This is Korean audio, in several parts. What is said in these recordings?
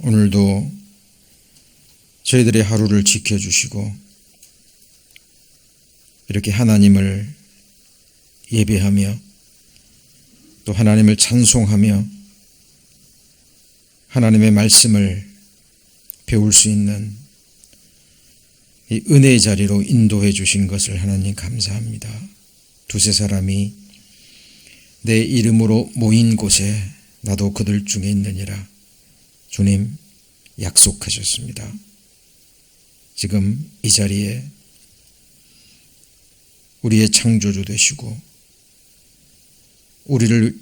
오늘도 저희들의 하루를 지켜주시고 이렇게 하나님을 예배하며 또 하나님을 찬송하며 하나님의 말씀을 배울 수 있는 이 은혜의 자리로 인도해 주신 것을 하나님 감사합니다. 두세 사람이 내 이름으로 모인 곳에 나도 그들 중에 있느니라. 주님 약속하셨습니다. 지금 이 자리에 우리의 창조주 되시고 우리를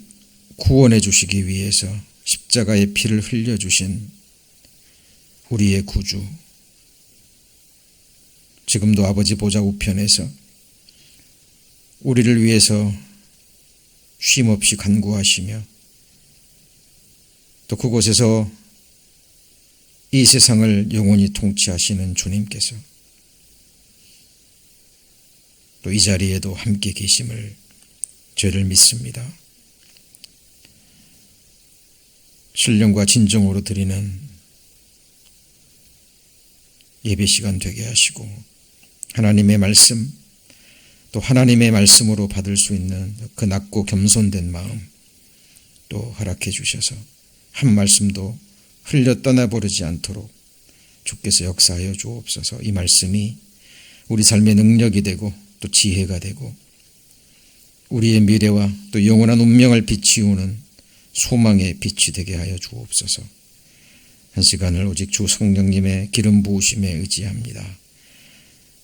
구원해 주시기 위해서 십자가의 피를 흘려주신 우리의 구주, 지금도 아버지 보좌 우편에서 우리를 위해서 쉼없이 간구하시며 또 그곳에서 이 세상을 영원히 통치하시는 주님께서 또 이 자리에도 함께 계심을 저를 믿습니다. 신령과 진정으로 드리는 예배 시간 되게 하시고 하나님의 말씀 또 하나님의 말씀으로 받을 수 있는 그 낮고 겸손된 마음 또 허락해 주셔서 한 말씀도 흘려 떠나버리지 않도록 주께서 역사하여 주옵소서. 이 말씀이 우리 삶의 능력이 되고 또 지혜가 되고 우리의 미래와 또 영원한 운명을 비치우는 소망의 빛이 되게 하여 주옵소서. 한 시간을 오직 주 성령님의 기름 부으심에 의지합니다.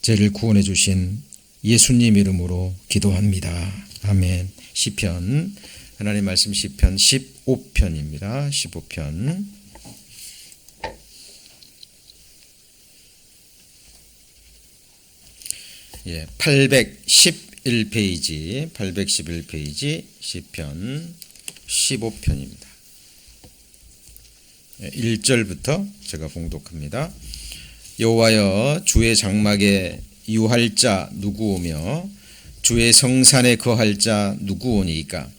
저를 구원해 주신 예수님 이름으로 기도합니다. 아멘. 시편, 하나님 말씀 시편 15편입니다. 15편. 예, 811페이지 시편 15편입니다. 1절부터 제가 봉독합니다. 여호와여, 주의 장막에 유할 자 누구오며 주의 성산에 거할 자 누구오니이까?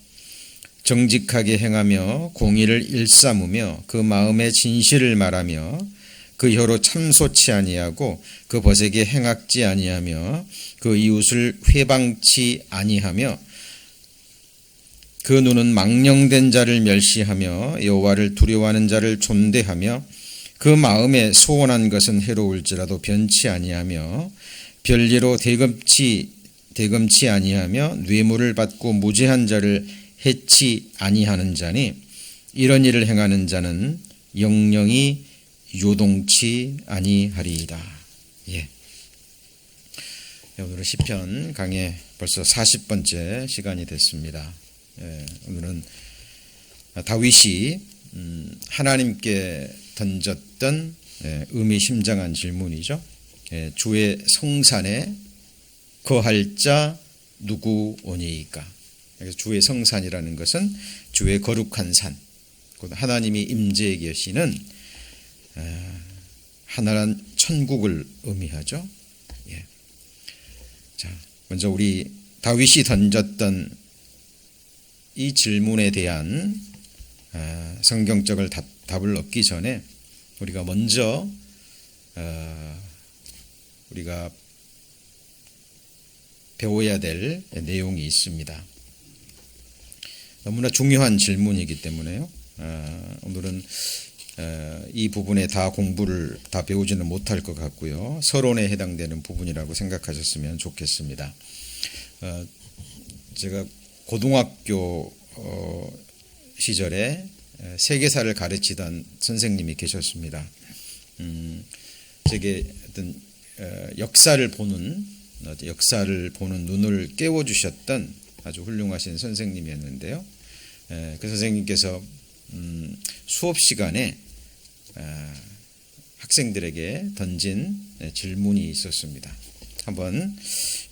정직하게 행하며 공의를 일삼으며 그 마음의 진실을 말하며 그 혀로 참소치 아니하고 그 벗에게 행악지 아니하며 그 이웃을 회방치 아니하며 그 눈은 망령된 자를 멸시하며 여호와를 두려워하는 자를 존대하며 그 마음에 소원한 것은 해로울지라도 변치 아니하며 별리로 대금치 아니하며 뇌물을 받고 무죄한 자를 해치 아니하는 자니 이런 일을 행하는 자는 영영이 요동치 아니하리이다. 예. 오늘은 시편 강의 벌써 40번째 시간이 됐습니다. 예. 오늘은 다윗이 하나님께 던졌던 의미심장한 질문이죠. 예. 주의 성산에 거할 자 누구오니이까? 주의 성산이라는 것은 주의 거룩한 산, 하나님이 임재해 계시는 하나란 천국을 의미하죠. 예. 자, 먼저 우리 다윗이 던졌던 이 질문에 대한 성경적을 답을 얻기 전에 우리가 먼저 우리가 배워야 될 내용이 있습니다. 너무나 중요한 질문이기 때문에요. 오늘은 이 부분에 다 공부를 다 배우지는 못할 것 같고요. 서론에 해당되는 부분이라고 생각하셨으면 좋겠습니다. 제가 고등학교 시절에 세계사를 가르치던 선생님이 계셨습니다. 제게 어떤 역사를 보는 눈을 깨워주셨던 아주 훌륭하신 선생님이었는데요. 그 선생님께서 수업 시간에 학생들에게 던진 질문이 있었습니다.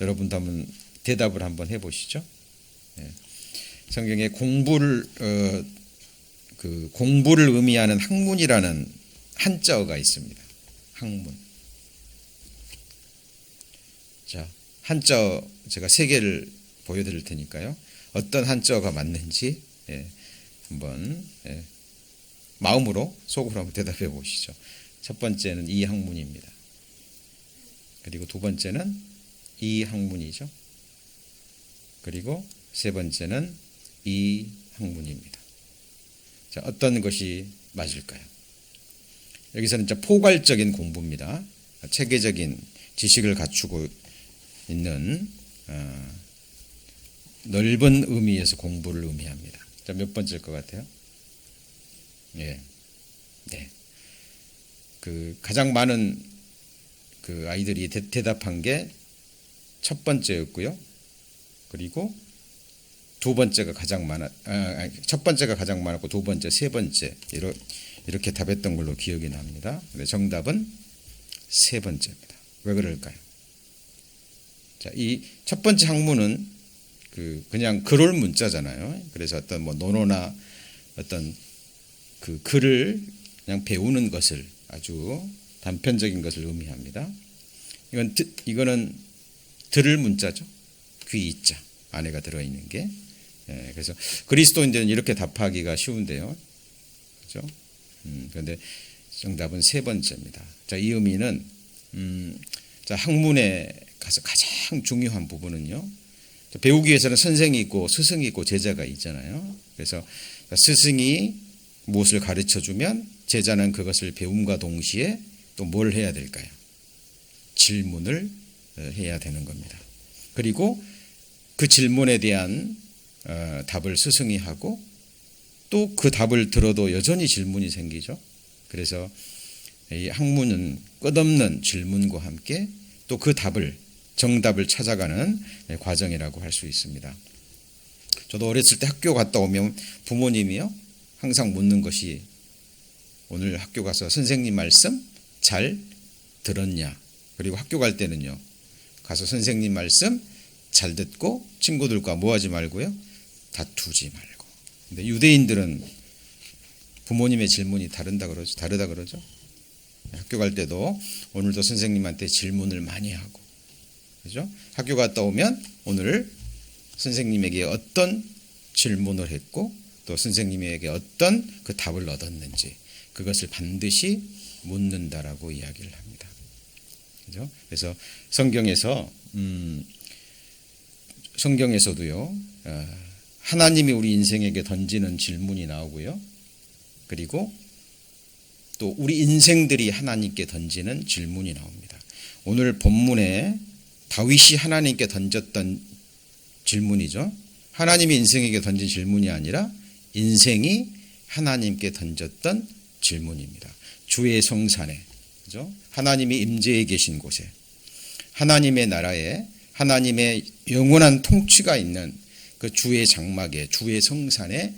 여러분도 한번 대답을 한번 해보시죠. 성경에 공부를 의미하는 학문이라는 한자어가 있습니다. 학문. 자, 한자어 제가 세 개를 보여드릴 테니까요. 어떤 한자어가 맞는지 한번 마음으로 속으로 한번 대답해 보시죠. 첫 번째는 이 학문입니다. 그리고 두 번째는 이 학문이죠. 그리고 세 번째는 이 학문입니다. 자, 어떤 것이 맞을까요? 여기서는 이제 포괄적인 공부입니다. 체계적인 지식을 갖추고 있는 넓은 의미에서 공부를 의미합니다. 자, 몇 번째일 것 같아요? 예, 네. 그 가장 많은 그 아이들이 대답한 게 첫 번째였고요. 그리고 두 번째가 가장 첫 번째가 가장 많았고 두 번째, 세 번째 이렇게 답했던 걸로 기억이 납니다. 정답은 세 번째입니다. 왜 그럴까요? 자, 이 첫 번째 학문은 그냥 글올 문자잖아요. 그래서 어떤 뭐 논어나 어떤 그 글을 그냥 배우는 것을 아주 단편적인 것을 의미합니다. 이거는 들을 문자죠. 귀자 안에가 들어있는 게. 그래서 그리스도인들은 이렇게 답하기가 쉬운데요. 그렇죠? 그런데 정답은 세 번째입니다. 자, 이 의미는 자, 학문에 가서 가장 중요한 부분은요. 배우기 위해서는 선생이 있고 스승이 있고 제자가 있잖아요. 그래서 스승이 무엇을 가르쳐 주면 제자는 그것을 배움과 동시에 또 뭘 해야 될까요? 질문을 해야 되는 겁니다. 그리고 그 질문에 대한 답을 스승이 하고 또 그 답을 들어도 여전히 질문이 생기죠. 그래서 이 학문은 끝없는 질문과 함께 또 그 정답을 찾아가는 과정이라고 할 수 있습니다. 저도 어렸을 때 학교 갔다 오면 부모님이요 항상 묻는 것이 오늘 학교 가서 선생님 말씀 잘 들었냐. 그리고 학교 갈 때는요 가서 선생님 말씀 잘 듣고 친구들과 뭐 하지 말고요 다투지 말고. 근데 유대인들은 부모님의 질문이 다르다 그러죠. 학교 갈 때도 오늘도 선생님한테 질문을 많이 하고, 그죠? 학교 갔다 오면 오늘 선생님에게 어떤 질문을 했고 또 선생님에게 어떤 그 답을 얻었는지 그것을 반드시 묻는다라고 이야기를 합니다. 그죠? 그래서 성경에서도요 하나님이 우리 인생에게 던지는 질문이 나오고요. 그리고 또 우리 인생들이 하나님께 던지는 질문이 나옵니다. 오늘 본문에 다윗이 하나님께 던졌던 질문이죠. 하나님이 인생에게 던진 질문이 아니라 인생이 하나님께 던졌던 질문입니다. 주의 성산에, 그죠? 하나님이 임재해 계신 곳에, 하나님의 나라에, 하나님의 영원한 통치가 있는 그 주의 장막에, 주의 성산에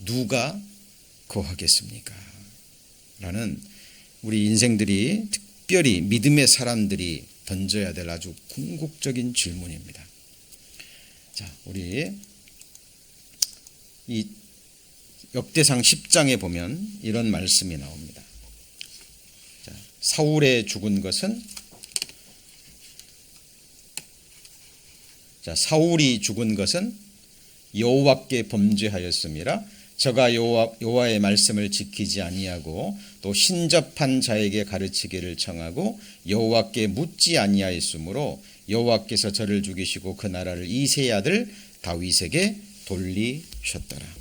누가 거하겠습니까? 라는 우리 인생들이 특별히 믿음의 사람들이 던져야 될 아주 궁극적인 질문입니다. 자, 우리 이 역대상 10장에 보면 이런 말씀이 나옵니다. 자, 사울의 죽은 것은 사울이 죽은 것은 여호와께 범죄하였음이라. 저가 여호와의 말씀을 지키지 아니하고 또 신접한 자에게 가르치기를 청하고 여호와께 묻지 아니하였으므로 여호와께서 저를 죽이시고 그 나라를 이새의 아들 다윗에게 돌리셨더라.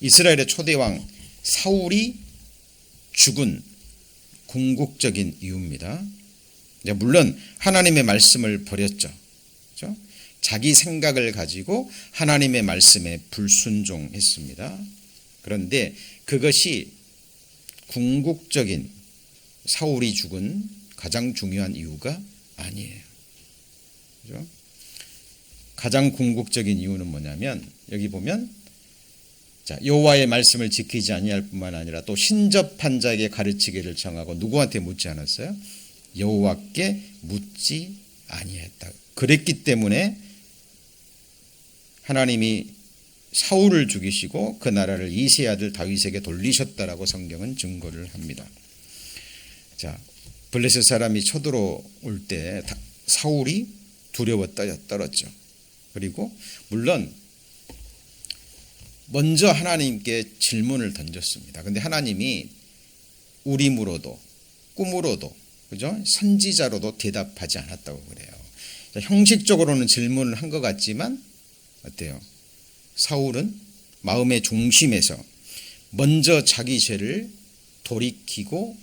이스라엘의 초대왕 사울이 죽은 궁극적인 이유입니다. 물론 하나님의 말씀을 버렸죠. 그렇죠? 자기 생각을 가지고 하나님의 말씀에 불순종했습니다. 그런데 그것이 궁극적인 사울이 죽은 가장 중요한 이유가 아니에요. 그렇죠? 가장 궁극적인 이유는 뭐냐면 여기 보면 여호와의 말씀을 지키지 아니할 뿐만 아니라 또 신접한 자에게 가르치기를 청하고 누구한테 묻지 않았어요? 여호와께 묻지 아니했다. 그랬기 때문에 하나님이 사울을 죽이시고 그 나라를 이새의 아들 다윗에게 돌리셨다라고 성경은 증거를 합니다. 자, 블레셋 사람이 쳐들어올 때 사울이 두려워 떨었죠. 그리고 물론 먼저 하나님께 질문을 던졌습니다. 그런데 하나님이 우림으로도 꿈으로도 그죠? 선지자로도 대답하지 않았다고 그래요. 자, 형식적으로는 질문을 한 것 같지만 어때요? 사울은 마음의 중심에서 먼저 자기 죄를 돌이키고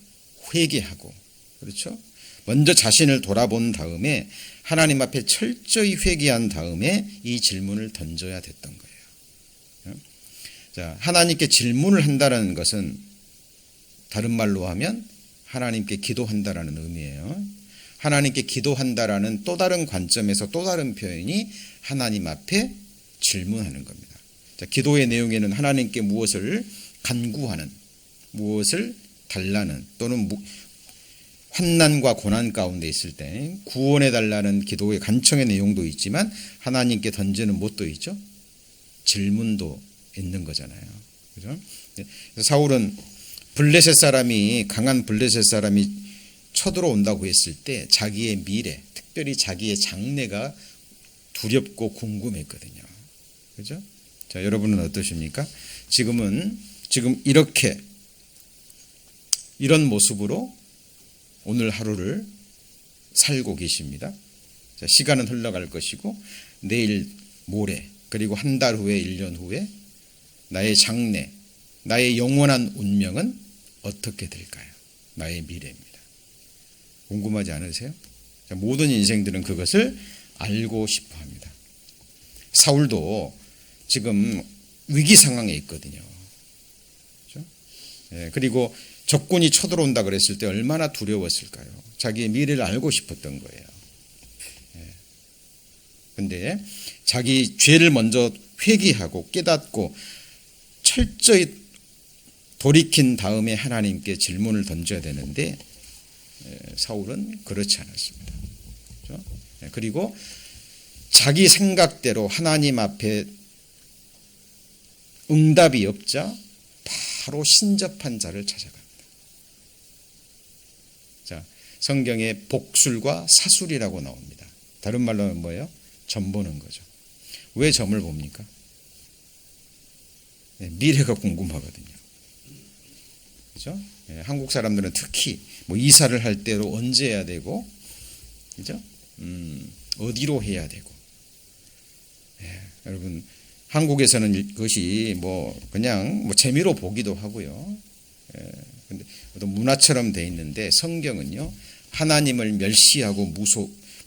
회개하고 그렇죠? 먼저 자신을 돌아본 다음에 하나님 앞에 철저히 회개한 다음에 이 질문을 던져야 됐던 거예요. 자, 하나님께 질문을 한다는 것은 다른 말로 하면 하나님께 기도한다라는 의미예요. 하나님께 기도한다라는 또 다른 관점에서 또 다른 표현이 하나님 앞에 질문하는 겁니다. 자, 기도의 내용에는 하나님께 무엇을 간구하는, 무엇을 달라는 또는 환난과 고난 가운데 있을 때 구원해 달라는 기도의 간청의 내용도 있지만 하나님께 던지는 무엇도 있죠? 질문도 있는 거잖아요. 그죠? 사울은 블레셋 사람이 강한 블레셋 사람이 쳐들어온다고 했을 때 자기의 미래, 특별히 자기의 장래가 두렵고 궁금했거든요. 그죠? 자, 여러분은 어떠십니까? 지금 이렇게 이런 모습으로 오늘 하루를 살고 계십니다. 자, 시간은 흘러갈 것이고 내일, 모레, 그리고 한 달 후에, 1년 후에 나의 장래, 나의 영원한 운명은 어떻게 될까요? 나의 미래입니다. 궁금하지 않으세요? 자, 모든 인생들은 그것을 알고 싶어 합니다. 사울도 지금 위기 상황에 있거든요. 그렇죠? 그리고 적군이 쳐들어온다 그랬을 때 얼마나 두려웠을까요? 자기의 미래를 알고 싶었던 거예요. 그런데 자기 죄를 먼저 회개하고 깨닫고 철저히 돌이킨 다음에 하나님께 질문을 던져야 되는데 사울은 그렇지 않았습니다. 그렇죠? 그리고 자기 생각대로 하나님 앞에 응답이 없자 바로 신접한 자를 찾아갑니다. 자, 성경에 복술과 사술이라고 나옵니다. 다른 말로는 뭐예요? 점 보는 거죠. 왜 점을 봅니까? 미래가 궁금하거든요. 그죠? 한국 사람들은 특히 뭐 이사를 할 때로 언제 해야 되고, 그죠? 어디로 해야 되고. 여러분, 한국에서는 그것이 뭐 그냥 뭐 재미로 보기도 하고요. 근데 어떤 문화처럼 돼 있는데 성경은요, 하나님을 멸시하고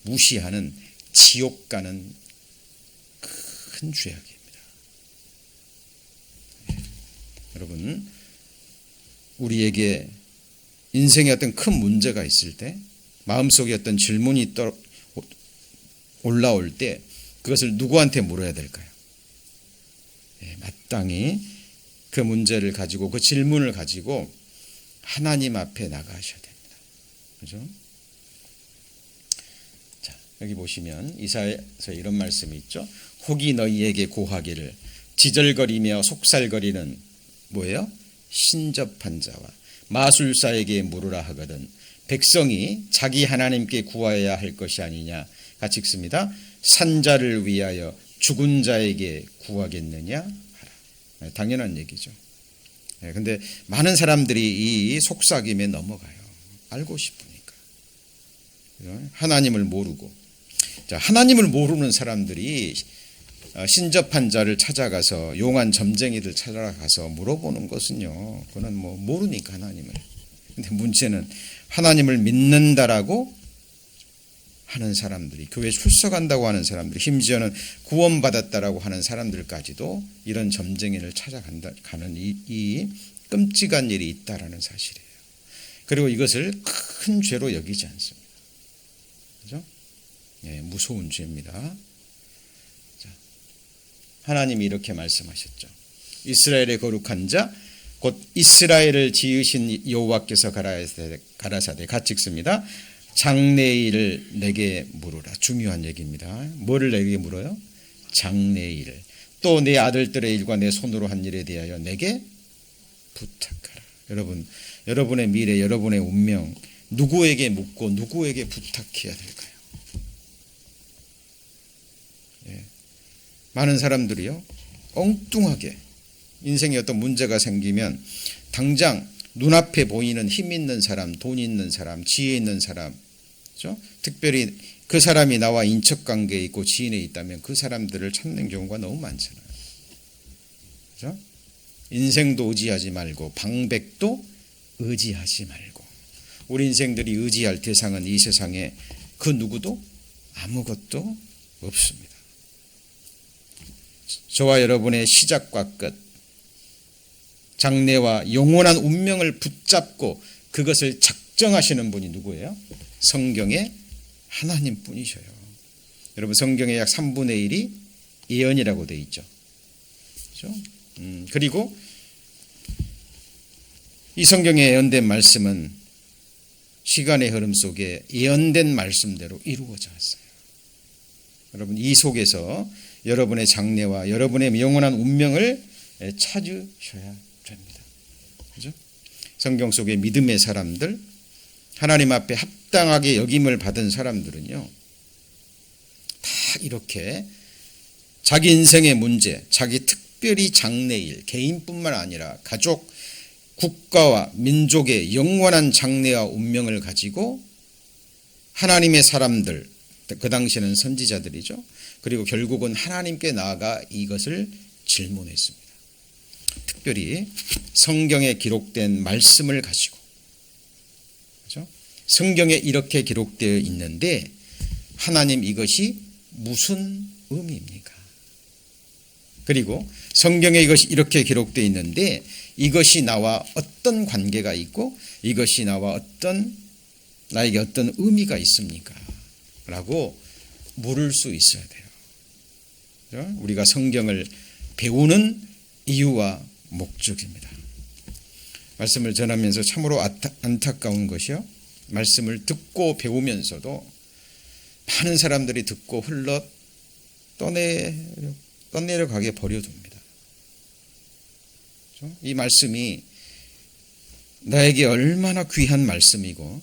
무시하는 지옥 가는 큰 죄악입니다. 여러분, 우리에게 인생에 어떤 큰 문제가 있을 때, 마음속에 어떤 질문이 올라올 때 그것을 누구한테 물어야 될까요? 마땅히 그 문제를 가지고, 그 질문을 가지고 하나님 앞에 나가셔야 됩니다. 그죠? 자, 여기 보시면 이사야서 이런 말씀이 있죠. 혹이 너희에게 고하기를 지절거리며 속살거리는 뭐예요? 신접한 자와 마술사에게 물으라 하거든 백성이 자기 하나님께 구하여야 할 것이 아니냐. 같이 읽습니다. 산자를 위하여 죽은 자에게 구하겠느냐 하라. 당연한 얘기죠. 그런데 많은 사람들이 이 속삭임에 넘어가요. 알고 싶으니까. 하나님을 모르고. 자, 하나님을 모르는 사람들이 신접한 자를 찾아가서, 용한 점쟁이들 찾아가서 물어보는 것은요, 그건 뭐 모르니까 하나님을. 근데 문제는 하나님을 믿는다라고 하는 사람들이, 교회에 출석한다고 하는 사람들이, 심지어는 구원받았다라고 하는 사람들까지도 이런 점쟁이를 찾아가는 이 끔찍한 일이 있다라는 사실이에요. 그리고 이것을 큰 죄로 여기지 않습니다. 그죠? 무서운 죄입니다. 자, 하나님이 이렇게 말씀하셨죠. 이스라엘의 거룩한 자, 곧 이스라엘을 지으신 여호와께서 가라사대, 같이 읽습니다. 장래일을 내게 물으라. 중요한 얘기입니다. 뭐를 내게 물어요? 장래일. 또 내 아들들의 일과 내 손으로 한 일에 대하여 내게 부탁하라. 여러분, 여러분의 미래, 여러분의 운명 누구에게 묻고 누구에게 부탁해야 될까요? 많은 사람들이요, 엉뚱하게 인생에 어떤 문제가 생기면 당장 눈앞에 보이는 힘 있는 사람, 돈 있는 사람, 지혜 있는 사람, 그렇죠? 특별히 그 사람이 나와 인척관계에 있고 지인에 있다면 그 사람들을 찾는 경우가 너무 많잖아요. 그렇죠? 인생도 의지하지 말고 방백도 의지하지 말고, 우리 인생들이 의지할 대상은 이 세상에 그 누구도 아무것도 없습니다. 저와 여러분의 시작과 끝, 장래와 영원한 운명을 붙잡고 그것을 작정하시는 분이 누구예요? 성경의 하나님 뿐이셔요. 여러분, 성경의 약 3분의 1이 예언이라고 되어 있죠. 그렇죠? 그리고 이 성경에 예언된 말씀은 시간의 흐름 속에 예언된 말씀대로 이루어져 왔어요. 여러분, 이 속에서 여러분의 장래와 여러분의 영원한 운명을 찾으셔야 됩니다. 그죠? 성경 속의 믿음의 사람들, 하나님 앞에 합당하게 여김을 받은 사람들은요, 다 이렇게 자기 인생의 문제, 자기 특별히 장래일, 개인뿐만 아니라 가족, 국가와 민족의 영원한 장래와 운명을 가지고 하나님의 사람들, 그 당시에는 선지자들이죠. 그리고 결국은 하나님께 나아가 이것을 질문했습니다. 특별히 성경에 기록된 말씀을 가지고, 그렇죠? 성경에 이렇게 기록되어 있는데 하나님, 이것이 무슨 의미입니까? 그리고 성경에 이것이 이렇게 기록되어 있는데 이것이 나와 어떤 관계가 있고 이것이 나와 나에게 어떤 의미가 있습니까? 라고 물을 수 있어야 돼요. 그렇죠? 우리가 성경을 배우는 이유와 목적입니다. 말씀을 전하면서 참으로 안타까운 것이요, 말씀을 듣고 배우면서도 많은 사람들이 듣고 흘러 떠내려가게 버려둡니다. 그렇죠? 이 말씀이 나에게 얼마나 귀한 말씀이고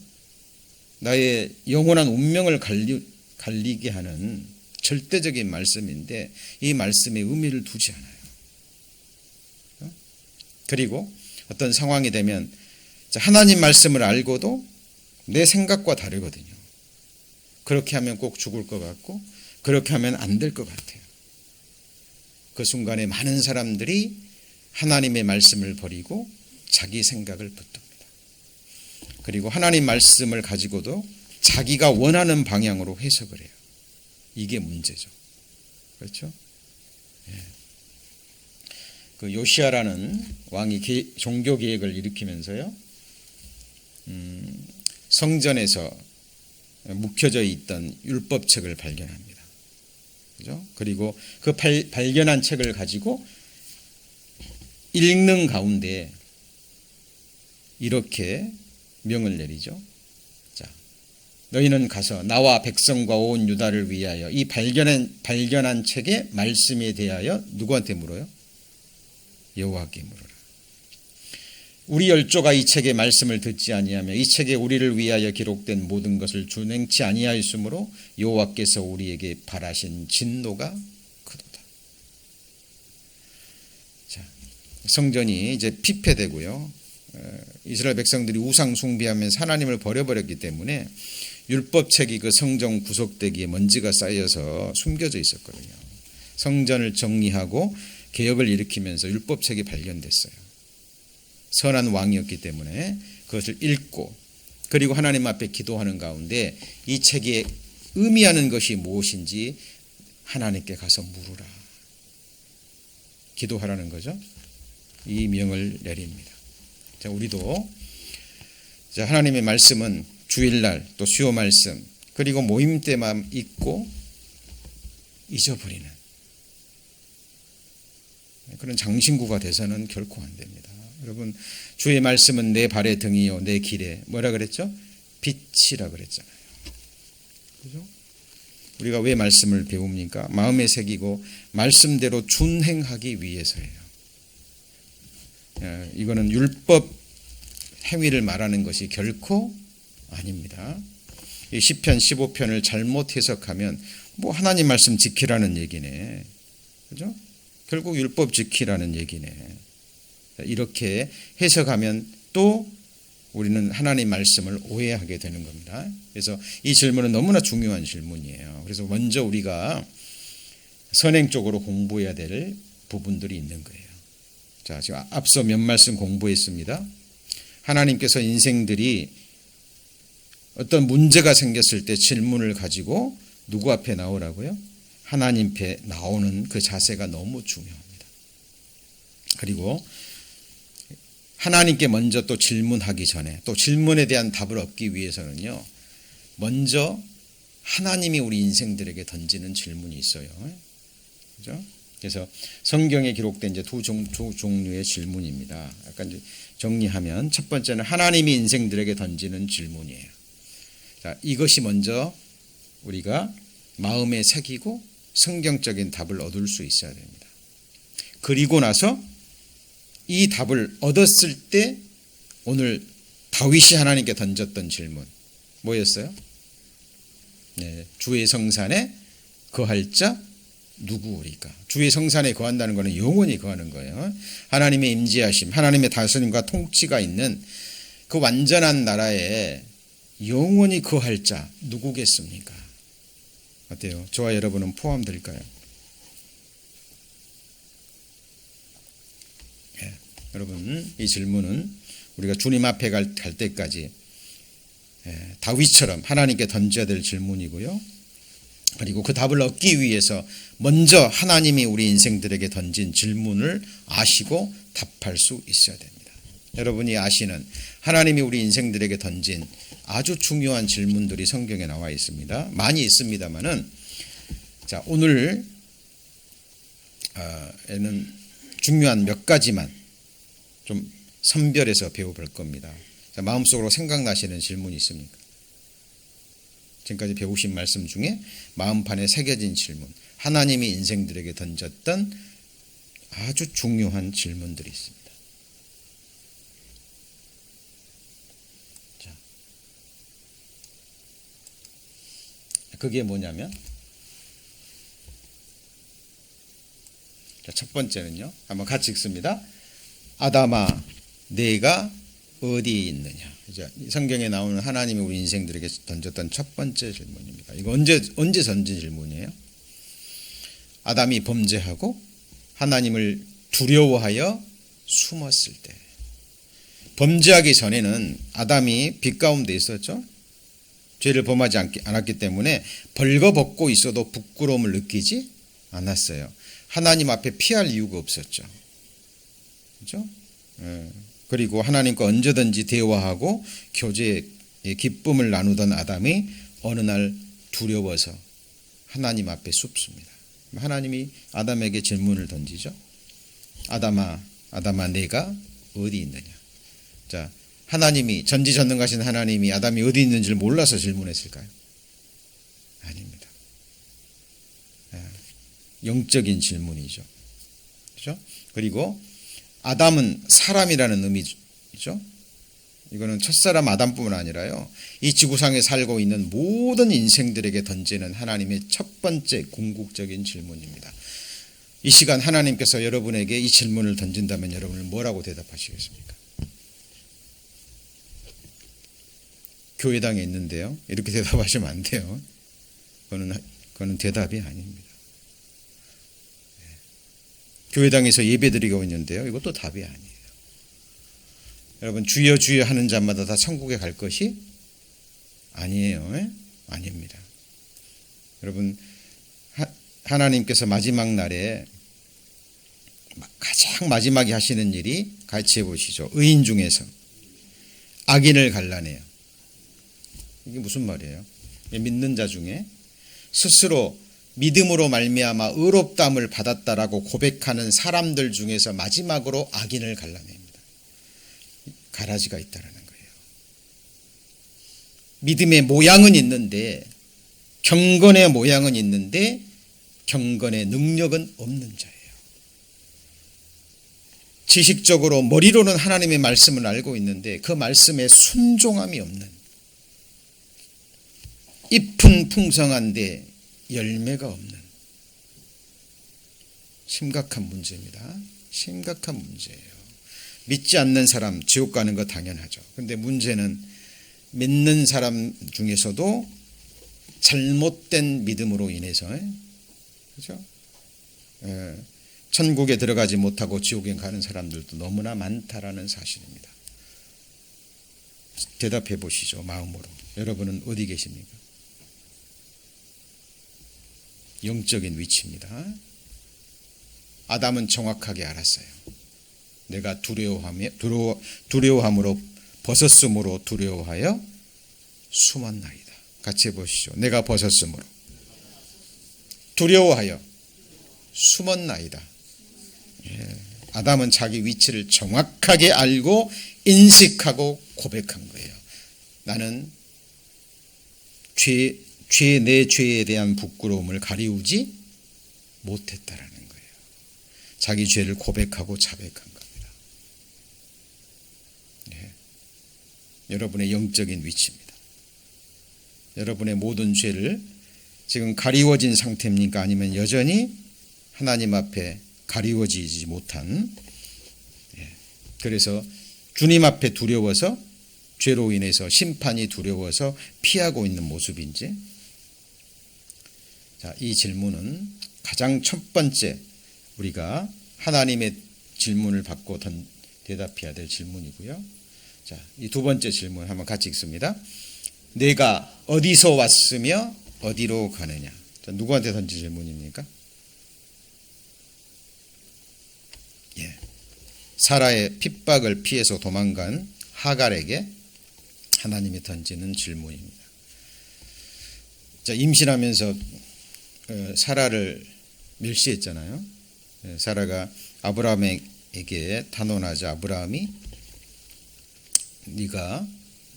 나의 영원한 운명을 갈리게 하는 절대적인 말씀인데 이 말씀에 의미를 두지 않아요. 그리고 어떤 상황이 되면 하나님 말씀을 알고도 내 생각과 다르거든요. 그렇게 하면 꼭 죽을 것 같고 그렇게 하면 안 될 것 같아요. 그 순간에 많은 사람들이 하나님의 말씀을 버리고 자기 생각을 붙듭니다. 그리고 하나님 말씀을 가지고도 자기가 원하는 방향으로 해석을 해요. 이게 문제죠. 그렇죠? 예. 그 요시야라는 왕이 종교 개혁을 일으키면서요, 성전에서 묵혀져 있던 율법책을 발견합니다. 그죠? 그리고 그 발견한 책을 가지고 읽는 가운데 이렇게 명을 내리죠. 자, 너희는 가서 나와 백성과 온 유다를 위하여 이 발견한 책의 말씀에 대하여 누구한테 물어요? 여호와께 물어라. 우리 열조가 이 책의 말씀을 듣지 아니하며 이 책에 우리를 위하여 기록된 모든 것을 준행치 아니하였으므로 여호와께서 우리에게 바라신 진노가 크도다. 자, 성전이 이제 피폐되고요. 이스라엘 백성들이 우상 숭배하면서 하나님을 버려버렸기 때문에 율법책이 그 성전 구석대기에 먼지가 쌓여서 숨겨져 있었거든요. 성전을 정리하고 개혁을 일으키면서 율법책이 발견됐어요. 선한 왕이었기 때문에 그것을 읽고 그리고 하나님 앞에 기도하는 가운데 이 책에 의미하는 것이 무엇인지 하나님께 가서 물으라. 기도하라는 거죠. 이 명을 내립니다. 자, 우리도 하나님의 말씀은 주일날 또 수요 말씀 그리고 모임 때만 읽고 잊어버리는 그런 장신구가 돼서는 결코 안 됩니다. 여러분, 주의 말씀은 내 발의 등이요 내 길에 뭐라 그랬죠? 빛이라 그랬잖아요. 그죠? 우리가 왜 말씀을 배웁니까? 마음에 새기고 말씀대로 준행하기 위해서예요. 이거는 율법 행위를 말하는 것이 결코 아닙니다. 이 시편 15편을 잘못 해석하면 뭐 하나님 말씀 지키라는 얘기네. 그죠? 결국 율법 지키라는 얘기네. 이렇게 해석하면 또 우리는 하나님 말씀을 오해하게 되는 겁니다. 그래서 이 질문은 너무나 중요한 질문이에요. 그래서 먼저 우리가 선행적으로 공부해야 될 부분들이 있는 거예요. 자, 지금 앞서 몇 말씀 공부했습니다. 하나님께서 인생들이 어떤 문제가 생겼을 때 질문을 가지고 누구 앞에 나오라고요? 하나님 앞에 나오는 그 자세가 너무 중요합니다. 그리고 하나님께 먼저 또 질문하기 전에 또 질문에 대한 답을 얻기 위해서는요, 먼저 하나님이 우리 인생들에게 던지는 질문이 있어요. 그죠? 그래서 성경에 기록된 이제 두 종류의 질문입니다. 약간 이제 정리하면 첫 번째는 하나님이 인생들에게 던지는 질문이에요. 자, 이것이 먼저 우리가 마음에 새기고 성경적인 답을 얻을 수 있어야 됩니다. 그리고 나서 이 답을 얻었을 때 오늘 다윗이 하나님께 던졌던 질문 뭐였어요? 네, 주의 성산에 거할 자 누구리까? 주의 성산에 거한다는 것은 영원히 거하는 거예요. 하나님의 임재하심, 하나님의 다스림과 통치가 있는 그 완전한 나라에 영원히 거할 자 누구겠습니까? 어때요? 저와 여러분은 포함될까요? 네, 여러분 이 질문은 우리가 주님 앞에 갈 때까지 다윗처럼 하나님께 던져야 될 질문이고요. 그리고 그 답을 얻기 위해서 먼저 하나님이 우리 인생들에게 던진 질문을 아시고 답할 수 있어야 됩니다. 여러분이 아시는 하나님이 우리 인생들에게 던진 아주 중요한 질문들이 성경에 나와 있습니다. 많이 있습니다만은 자, 오늘에는 중요한 몇 가지만 좀 선별해서 배워볼 겁니다. 자, 마음속으로 생각나시는 질문이 있습니까? 지금까지 배우신 말씀 중에 마음판에 새겨진 질문, 하나님이 인생들에게 던졌던 아주 중요한 질문들이 있습니다. 자, 그게 뭐냐면 자, 첫 번째는요. 한번 같이 읽습니다. 아담아, 내가 어디에 있느냐. 성경에 나오는 하나님이 우리 인생들에게 던졌던 첫 번째 질문입니다. 이거 언제 던진 질문이에요? 아담이 범죄하고 하나님을 두려워하여 숨었을 때. 범죄하기 전에는 아담이 빛 가운데 있었죠. 죄를 범하지 않았기 때문에 벌거벗고 있어도 부끄러움을 느끼지 않았어요. 하나님 앞에 피할 이유가 없었죠. 그렇죠? 그리고 하나님과 언제든지 대화하고 교제의 기쁨을 나누던 아담이 어느 날 두려워서 하나님 앞에 숲습니다. 하나님이 아담에게 질문을 던지죠. 아담아, 내가 어디 있느냐. 자, 하나님이 전지전능하신 하나님이 아담이 어디 있는지를 몰라서 질문했을까요? 아닙니다. 영적인 질문이죠. 그렇죠? 그리고 아담은 사람이라는 의미죠. 이거는 첫사람 아담뿐만 아니라요. 이 지구상에 살고 있는 모든 인생들에게 던지는 하나님의 첫 번째 궁극적인 질문입니다. 이 시간 하나님께서 여러분에게 이 질문을 던진다면 여러분은 뭐라고 대답하시겠습니까? 교회당에 있는데요. 이렇게 대답하시면 안 돼요. 그거는 대답이 아닙니다. 교회당에서 예배드리고 있는데요. 이것도 답이 아니에요. 여러분 주여 주여 하는 자마다 다 천국에 갈 것이 아니에요. 아닙니다. 여러분 하나님께서 마지막 날에 가장 마지막에 하시는 일이 같이 해보시죠. 의인 중에서 악인을 갈라내요. 이게 무슨 말이에요? 믿는 자 중에 스스로 믿음으로 말미암아 의롭다함을 받았다라고 고백하는 사람들 중에서 마지막으로 악인을 갈라냅니다. 가라지가 있다라는 거예요. 믿음의 모양은 있는데 경건의 모양은 있는데 경건의 능력은 없는 자예요. 지식적으로 머리로는 하나님의 말씀을 알고 있는데 그 말씀에 순종함이 없는, 잎은 풍성한데 열매가 없는 심각한 문제입니다. 심각한 문제예요. 믿지 않는 사람 지옥 가는 거 당연하죠. 그런데 문제는 믿는 사람 중에서도 잘못된 믿음으로 인해서, 그렇죠? 천국에 들어가지 못하고 지옥에 가는 사람들도 너무나 많다라는 사실입니다. 대답해 보시죠. 마음으로. 여러분은 어디 계십니까? 영적인 위치입니다. 아담은 정확하게 알았어요. 내가 두려워함으로 벗었으므로 두려워하여 숨었나이다. 같이 해보시죠. 내가 벗었으므로 두려워하여 숨었나이다. 아담은 자기 위치를 정확하게 알고 인식하고 고백한 거예요. 나는 내 죄에 대한 부끄러움을 가리우지 못했다라는 거예요. 자기 죄를 고백하고 자백한 겁니다. 여러분의 영적인 위치입니다. 여러분의 모든 죄를 지금 가리워진 상태입니까? 아니면 여전히 하나님 앞에 가리워지지 못한, 그래서 주님 앞에 두려워서, 죄로 인해서 심판이 두려워서 피하고 있는 모습인지. 자, 이 질문은 가장 첫 번째 우리가 하나님의 질문을 받고 대답해야 될 질문이고요. 자, 이 두 번째 질문 한번 같이 읽습니다. 내가 어디서 왔으며 어디로 가느냐. 자, 누구한테 던진 질문입니까? 사라의 핍박을 피해서 도망간 하갈에게 하나님이 던지는 질문입니다. 자, 임신하면서 사라를 멸시했잖아요. 사라가 아브라함에게 단언하자 아브라함이 네가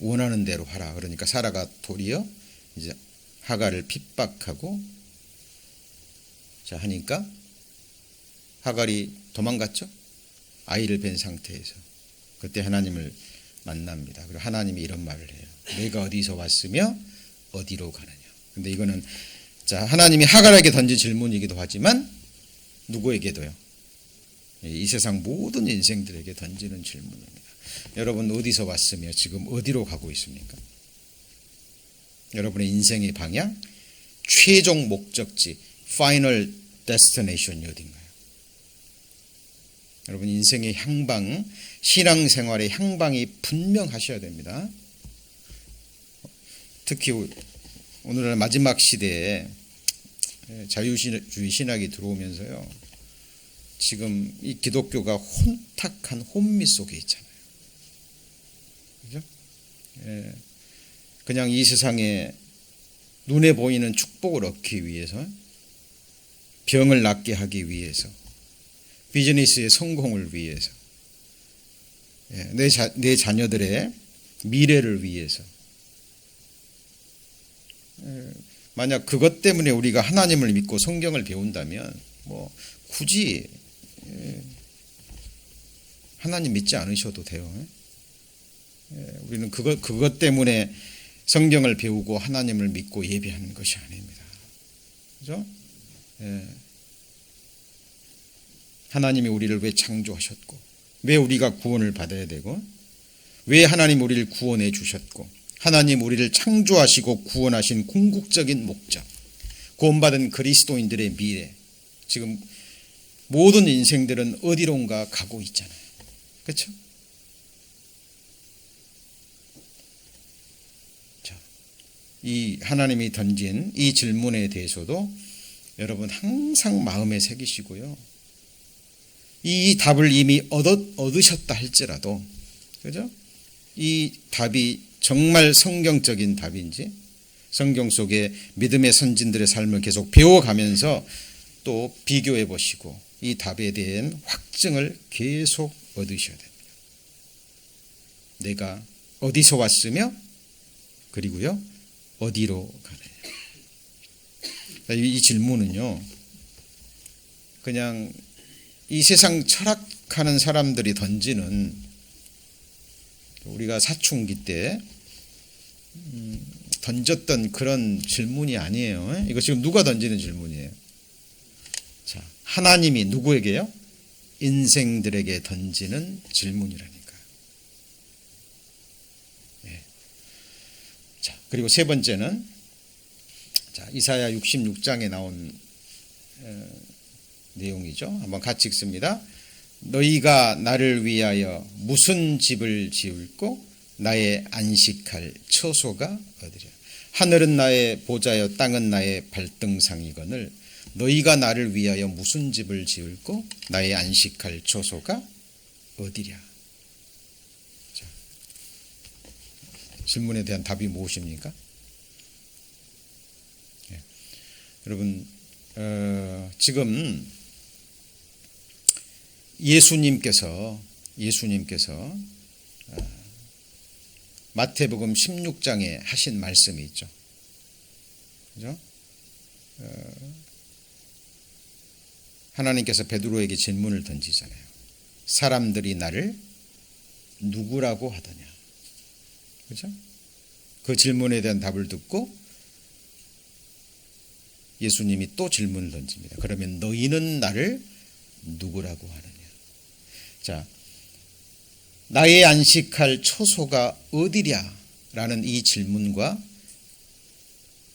원하는 대로 하라. 그러니까 사라가 도리어 이제 하갈을 핍박하고 자 하니까 하갈이 도망갔죠. 아이를 뵌 상태에서. 그때 하나님을 만납니다. 그리고 하나님이 이런 말을 해요. 내가 어디서 왔으며 어디로 가느냐. 근데 이거는 자 하나님이 하갈에게 던진 질문이기도 하지만 누구에게도요. 이 세상 모든 인생들에게 던지는 질문입니다. 여러분 어디서 왔으며 지금 어디로 가고 있습니까? 여러분의 인생의 방향, 최종 목적지, final destination이 어딘가요? 여러분 인생의 향방, 신앙생활의 향방이 분명하셔야 됩니다. 특히 오늘날 마지막 시대에 자유주의 신학이 들어오면서요. 지금 이 기독교가 혼탁한 혼미 속에 있잖아요. 그죠? 그냥 이 세상에 눈에 보이는 축복을 얻기 위해서, 병을 낫게 하기 위해서, 비즈니스의 성공을 위해서, 내 자녀들의 미래를 위해서, 만약 그것 때문에 우리가 하나님을 믿고 성경을 배운다면 뭐 굳이 하나님 믿지 않으셔도 돼요. 우리는 그것 때문에 성경을 배우고 하나님을 믿고 예배하는 것이 아닙니다. 그죠? 하나님이 우리를 왜 창조하셨고, 왜 우리가 구원을 받아야 되고, 왜 하나님 우리를 구원해 주셨고, 하나님 우리를 창조하시고 구원하신 궁극적인 목적, 구원받은 그리스도인들의 미래, 지금 모든 인생들은 어디론가 가고 있잖아요. 그렇죠? 자, 이 하나님이 던진 이 질문에 대해서도 여러분 항상 마음에 새기시고요. 이 답을 이미 얻으셨다 할지라도, 그죠? 이 답이 정말 성경적인 답인지, 성경 속에 믿음의 선진들의 삶을 계속 배워가면서 또 비교해 보시고 이 답에 대한 확증을 계속 얻으셔야 됩니다. 내가 어디서 왔으며 그리고요 어디로 가느냐. 이 질문은요 그냥 이 세상 철학하는 사람들이 던지는, 우리가 사춘기 때 던졌던 그런 질문이 아니에요. 이거 지금 누가 던지는 질문이에요? 자, 하나님이 누구에게요? 인생들에게 던지는 질문이라니까. 예. 자, 그리고 세 번째는 자, 이사야 66장에 나온 내용이죠. 한번 같이 읽습니다. 너희가 나를 위하여 무슨 집을 지을고 나의 안식할 처소가 어디랴. 하늘은 나의 보좌여 땅은 나의 발등상이거늘 너희가 나를 위하여 무슨 집을 지을고 나의 안식할 처소가 어디랴. 자, 질문에 대한 답이 무엇입니까? 예. 여러분 지금 예수님께서 마태복음 16장에 하신 말씀이 있죠. 그죠? 하나님께서 베드로에게 질문을 던지잖아요. 사람들이 나를 누구라고 하더냐. 그죠? 그 질문에 대한 답을 듣고 예수님이 또 질문을 던집니다. 그러면 너희는 나를 누구라고 하느냐. 자, 나의 안식할 처소가 어디랴? 라는 이 질문과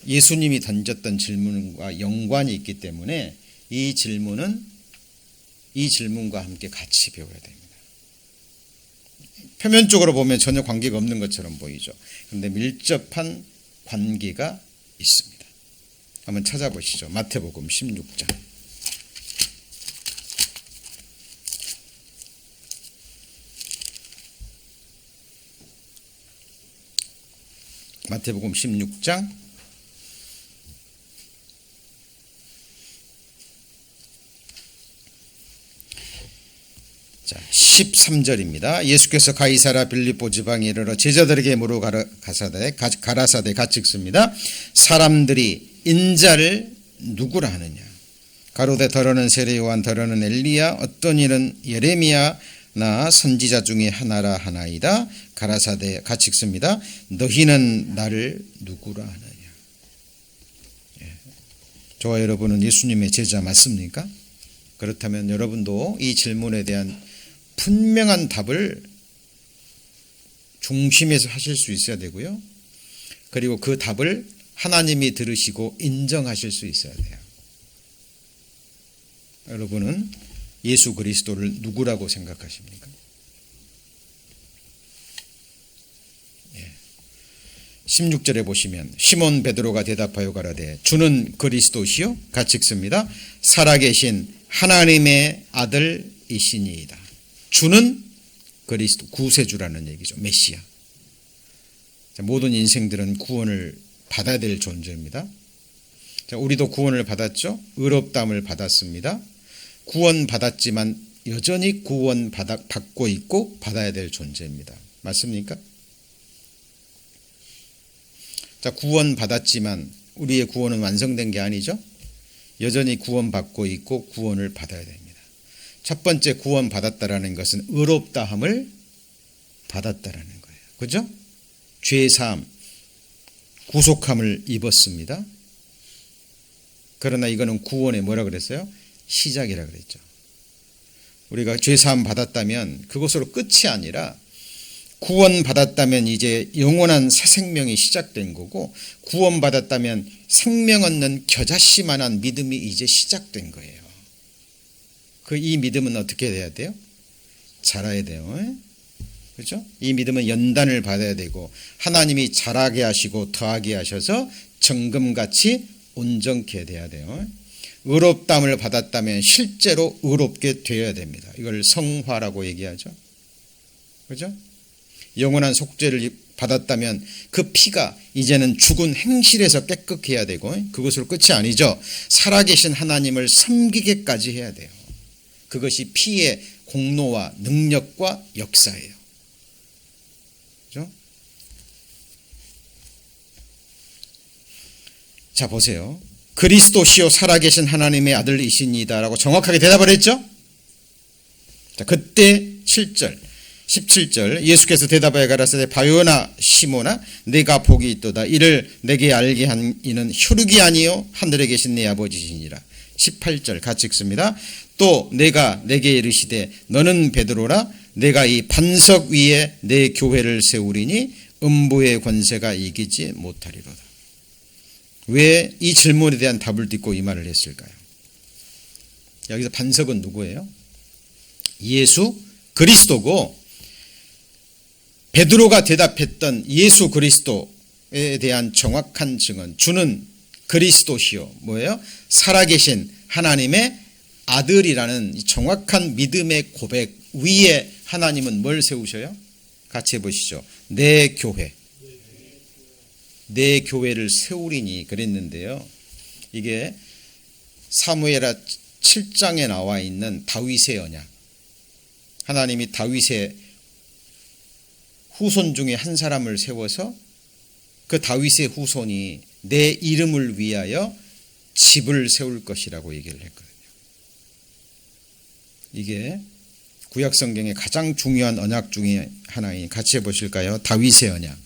예수님이 던졌던 질문과 연관이 있기 때문에 이 질문과 함께 같이 배워야 됩니다. 표면적으로 보면 전혀 관계가 없는 것처럼 보이죠. 그런데 밀접한 관계가 있습니다. 한번 찾아보시죠. 마태복음 16장. 마태복음 16장 13절입니다. 예수께서 가이사라 빌립보 지방에 이르러 제자들에게 물어 가라사대 같이 읽습니다. 사람들이 인자를 누구라 하느냐. 가로되 더러는 세례 요한 더러는 엘리야 어떤 이는 예레미야나 선지자 중에 하나라 하나이다. 가라사대 같이 읽습니다. 너희는 나를 누구라 하느냐. 예. 저와 여러분은 예수님의 제자 맞습니까? 그렇다면 여러분도 이 질문에 대한 분명한 답을 중심에서 하실 수 있어야 되고요. 그리고 그 답을 하나님이 들으시고 인정하실 수 있어야 돼요. 여러분은 예수 그리스도를 누구라고 생각하십니까? 16절에 보시면 시몬 베드로가 대답하여 가라되 주는 그리스도시요 같이 읽습니다. 살아계신 하나님의 아들이시니이다. 주는 그리스도 구세주라는 얘기죠. 메시아. 모든 인생들은 구원을 받아야 될 존재입니다. 자, 우리도 구원을 받았죠. 의롭다함을 받았습니다. 구원 받았지만 여전히 구원 받고 있고 받아야 될 존재입니다. 맞습니까? 자, 구원 받았지만 우리의 구원은 완성된 게 아니죠. 여전히 구원 받고 있고 구원을 받아야 됩니다. 첫 번째 구원 받았다라는 것은 의롭다함을 받았다라는 거예요. 그죠? 죄사함, 구속함을 입었습니다. 그러나 이거는 구원의 뭐라 그랬어요? 시작이라 그랬죠. 우리가 죄사함 받았다면 그것으로 끝이 아니라 구원 받았다면 이제 영원한 새 생명이 시작된 거고 구원 받았다면 생명 얻는 겨자씨만한 믿음이 이제 시작된 거예요. 이 믿음은 어떻게 돼야 돼요? 자라야 돼요. 그렇죠? 이 믿음은 연단을 받아야 되고 하나님이 자라게 하시고 더하게 하셔서 정금같이 온전케 돼야 돼요. 의롭다함을 받았다면 실제로 의롭게 되어야 됩니다. 이걸 성화라고 얘기하죠. 그렇죠? 영원한 속죄를 받았다면 그 피가 이제는 죽은 행실에서 깨끗해야 되고 그것으로 끝이 아니죠. 살아계신 하나님을 섬기게까지 해야 돼요. 그것이 피의 공로와 능력과 역사예요. 그렇죠? 자, 보세요. 그리스도시요 살아계신 하나님의 아들이시니다라고 정확하게 대답을 했죠. 자, 그때 17절 예수께서 대답하여 가라사대 바요나 시모나 내가 복이 있도다. 이를 내게 알게 한 이는 혈육이 아니요 하늘에 계신 내 아버지시니라. 18절 같이 읽습니다. 또 내가 내게 이르시되 너는 베드로라 내가 이 반석 위에 내 교회를 세우리니 음부의 권세가 이기지 못하리로다. 왜 이 질문에 대한 답을 듣고 이 말을 했을까요? 여기서 반석은 누구예요? 예수 그리스도고, 베드로가 대답했던 예수 그리스도에 대한 정확한 증언, 주는 그리스도시요 뭐예요? 살아계신 하나님의 아들이라는 정확한 믿음의 고백 위에 하나님은 뭘 세우셔요? 같이 해보시죠. 내 교회, 내 교회를 세우리니 그랬는데요. 이게 사무엘하 7장에 나와 있는 다윗의 언약, 하나님이 다윗의 후손 중에 한 사람을 세워서 그 다윗의 후손이 내 이름을 위하여 집을 세울 것이라고 얘기를 했거든요. 이게 구약성경의 가장 중요한 언약 중에 하나인, 같이 해보실까요? 다윗의 언약.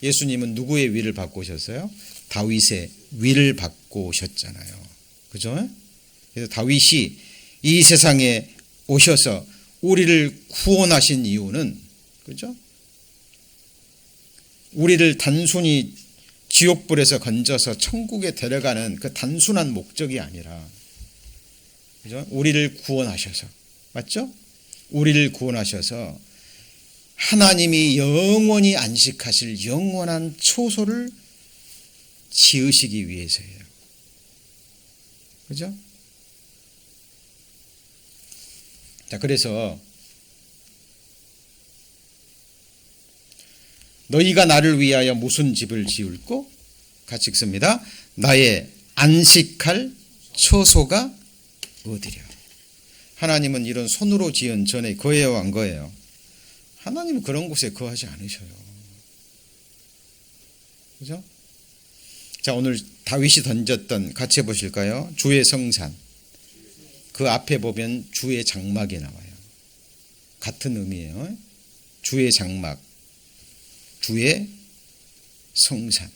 예수님은 누구의 위를 받고 오셨어요? 다윗의 위를 받고 오셨잖아요. 그죠? 그래서 다윗이 이 세상에 오셔서 우리를 구원하신 이유는, 그죠? 우리를 단순히 지옥불에서 건져서 천국에 데려가는 그 단순한 목적이 아니라, 그죠? 우리를 구원하셔서, 맞죠? 우리를 구원하셔서 하나님이 영원히 안식하실 영원한 초소를 지으시기 위해서예요. 그죠? 자, 그래서 너희가 나를 위하여 무슨 집을 지을꼬? 같이 읽습니다. 나의 안식할 처소가 어디랴. 하나님은 이런 손으로 지은 전에 거해요, 안 거해요? 하나님은 그런 곳에 거하지 않으셔요. 그죠? 자, 오늘 다윗이 던졌던, 같이 해보실까요? 주의 성산. 그 앞에 보면 주의 장막이 나와요. 같은 의미예요. 주의 장막, 주의 성산.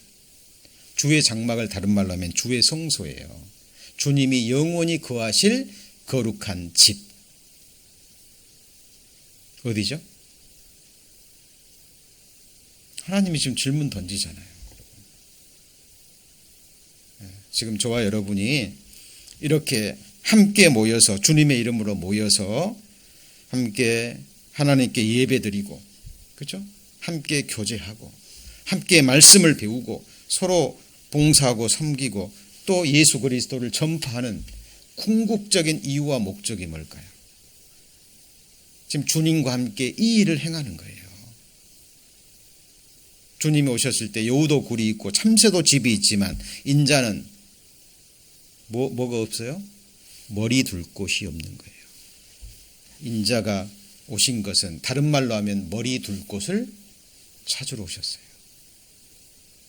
주의 장막을 다른 말로 하면 주의 성소예요. 주님이 영원히 거하실 거룩한 집. 어디죠? 하나님이 지금 질문 던지잖아요. 지금 저와 여러분이 이렇게 함께 모여서, 주님의 이름으로 모여서 함께 하나님께 예배드리고, 그렇죠? 함께 교제하고, 함께 말씀을 배우고, 서로 봉사하고 섬기고, 또 예수 그리스도를 전파하는 궁극적인 이유와 목적이 뭘까요? 지금 주님과 함께 이 일을 행하는 거예요. 주님이 오셨을 때 여우도 굴이 있고 참새도 집이 있지만 인자는 뭐가 없어요? 머리 둘 곳이 없는 거예요. 인자가 오신 것은 다른 말로 하면 머리 둘 곳을 찾으러 오셨어요.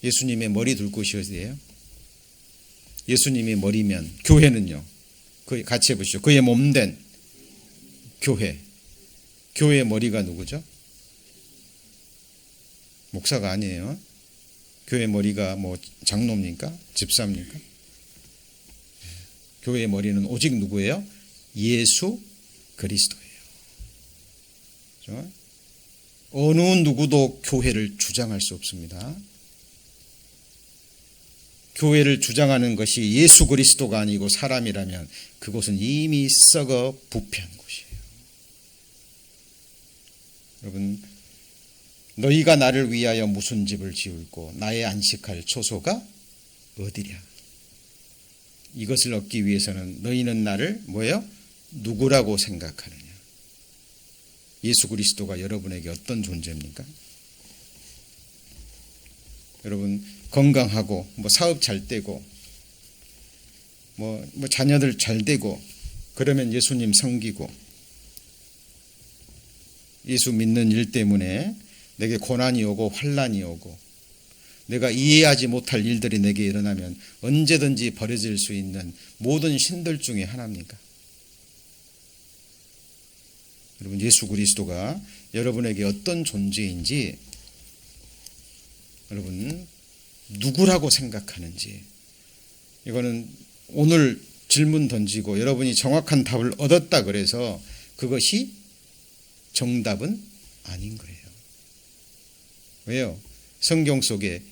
예수님의 머리 둘 곳이 어디예요? 예수님의 머리면 교회는요. 같이 해보시죠. 그의 몸된 교회. 교회의 머리가 누구죠? 목사가 아니에요. 교회 머리가 뭐 장로입니까? 집사입니까? 교회의 머리는 오직 누구예요? 예수 그리스도예요. 그렇죠? 어느 누구도 교회를 주장할 수 없습니다. 교회를 주장하는 것이 예수 그리스도가 아니고 사람이라면 그곳은 이미 썩어 부패한 곳이에요. 여러분, 너희가 나를 위하여 무슨 집을 지을꼬? 나의 안식할 초소가 어디랴? 이것을 얻기 위해서는 너희는 나를 뭐예요? 누구라고 생각하느냐? 예수 그리스도가 여러분에게 어떤 존재입니까? 여러분, 건강하고 뭐 사업 잘 되고 뭐 자녀들 잘 되고 그러면 예수님 섬기고, 예수 믿는 일 때문에 내게 고난이 오고 환난이 오고 내가 이해하지 못할 일들이 내게 일어나면 언제든지 버려질 수 있는 모든 신들 중에 하나입니까? 여러분, 예수 그리스도가 여러분에게 어떤 존재인지, 여러분 누구라고 생각하는지, 이거는 오늘 질문 던지고 여러분이 정확한 답을 얻었다 그래서 그것이 정답은 아닌 거예요. 왜요? 성경 속에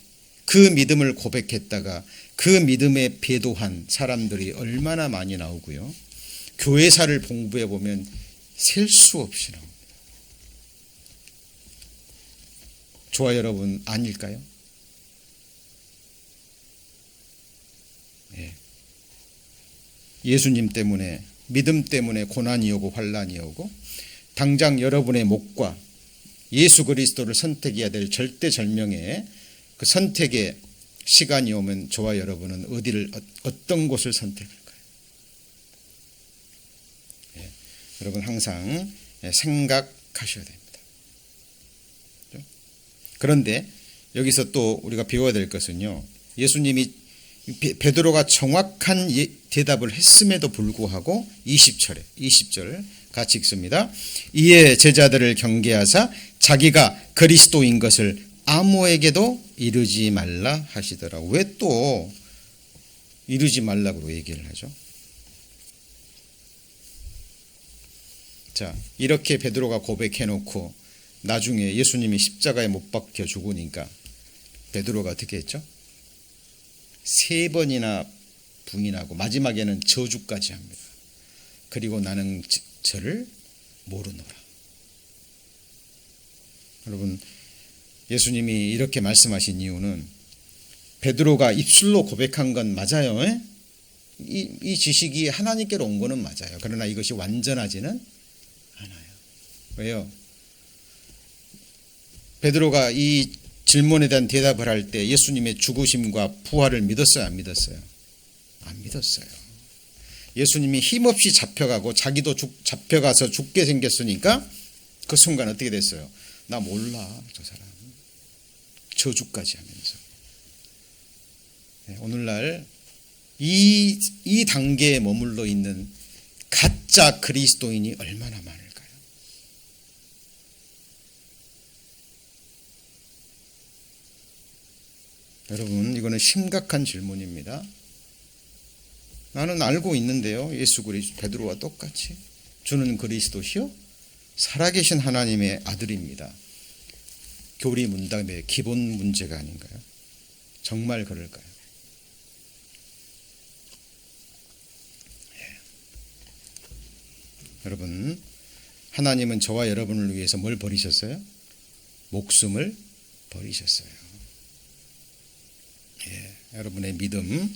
그 믿음을 고백했다가 그 믿음에 배도한 사람들이 얼마나 많이 나오고요. 교회사를 공부해 보면 셀 수 없이 나옵니다. 저와 여러분 아닐까요? 예. 예수님 때문에, 믿음 때문에 고난이 오고 환난이 오고 당장 여러분의 목과 예수 그리스도를 선택해야 될 절대절명의 그 선택의 시간이 오면 저와 여러분은 어떤 곳을 선택할까요? 예. 여러분 항상 생각하셔야 됩니다. 그런데 여기서 또 우리가 배워야 될 것은요. 예수님이 베드로가 정확한 대답을 했음에도 불구하고 20절 같이 읽습니다. 이에 제자들을 경계하사 자기가 그리스도인 것을 아무에게도 이르지 말라 하시더라고. 왜 또 이르지 말라고 얘기를 하죠? 자, 이렇게 베드로가 고백해놓고 나중에 예수님이 십자가에 못 박혀 죽으니까 베드로가 어떻게 했죠? 3번이나 부인하고 마지막에는 저주까지 합니다. 그리고 나는 저를 모르노라. 여러분, 예수님이 이렇게 말씀하신 이유는 베드로가 입술로 고백한 건 맞아요. 이 지식이 하나님께로 온 거는 맞아요. 그러나 이것이 완전하지는 않아요. 왜요? 베드로가 이 질문에 대한 대답을 할 때 예수님의 죽으심과 부활을 믿었어요? 안 믿었어요? 안 믿었어요. 예수님이 힘없이 잡혀가고 자기도 잡혀가서 죽게 생겼으니까 그 순간 어떻게 됐어요? 나 몰라 저 사람. 저주까지 하면서. 오늘날 이 단계에 머물러 있는 가짜 그리스도인이 얼마나 많을까요? 여러분, 이거는 심각한 질문입니다. 나는 알고 있는데요. 예수 그리스도 베드로와 똑같이 주는 그리스도시요 살아계신 하나님의 아들입니다. 교리 문답의 기본 문제가 아닌가요? 정말 그럴까요? 예. 여러분, 하나님은 저와 여러분을 위해서 뭘 버리셨어요? 목숨을 버리셨어요. 예. 여러분의 믿음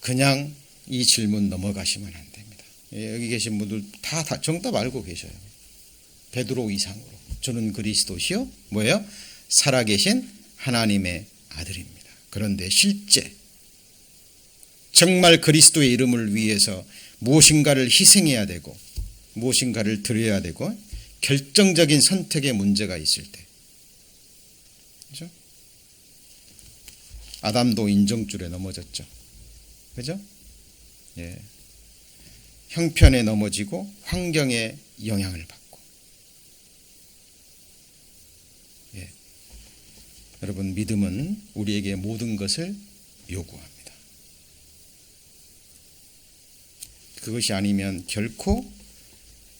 그냥 이 질문 넘어가시면 안 됩니다. 예. 여기 계신 분들 다 정답 알고 계셔요. 베드로 이상으로 주는 그리스도시요 뭐예요? 살아계신 하나님의 아들입니다. 그런데 실제 정말 그리스도의 이름을 위해서 무엇인가를 희생해야 되고 무엇인가를 드려야 되고 결정적인 선택의 문제가 있을 때, 그렇죠? 아담도 인정줄에 넘어졌죠. 그죠? 예. 형편에 넘어지고 환경에 영향을 받고. 예. 여러분, 믿음은 우리에게 모든 것을 요구합니다. 그것이 아니면 결코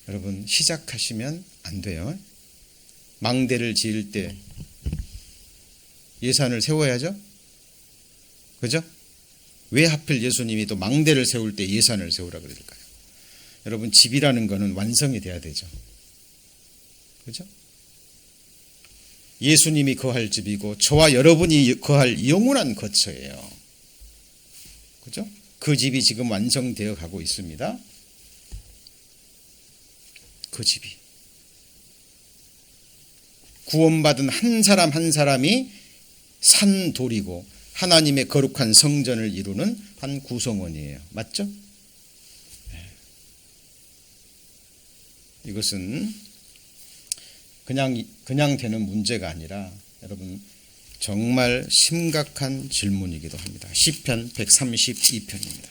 여러분 시작하시면 안 돼요. 망대를 지을 때 예산을 세워야죠. 그죠? 왜 하필 예수님이 또 망대를 세울 때 예산을 세우라 그럴까요? 여러분, 집이라는 거는 완성이 돼야 되죠. 그죠? 예수님이 거할 집이고 저와 여러분이 거할 영원한 거처예요. 그죠? 그 집이 지금 완성되어 가고 있습니다. 그 집이. 구원받은 한 사람 한 사람이 산돌이고 하나님의 거룩한 성전을 이루는 한 구성원이에요. 맞죠? 네. 이것은 그냥 되는 문제가 아니라 여러분 정말 심각한 질문이기도 합니다. 시편 132편입니다.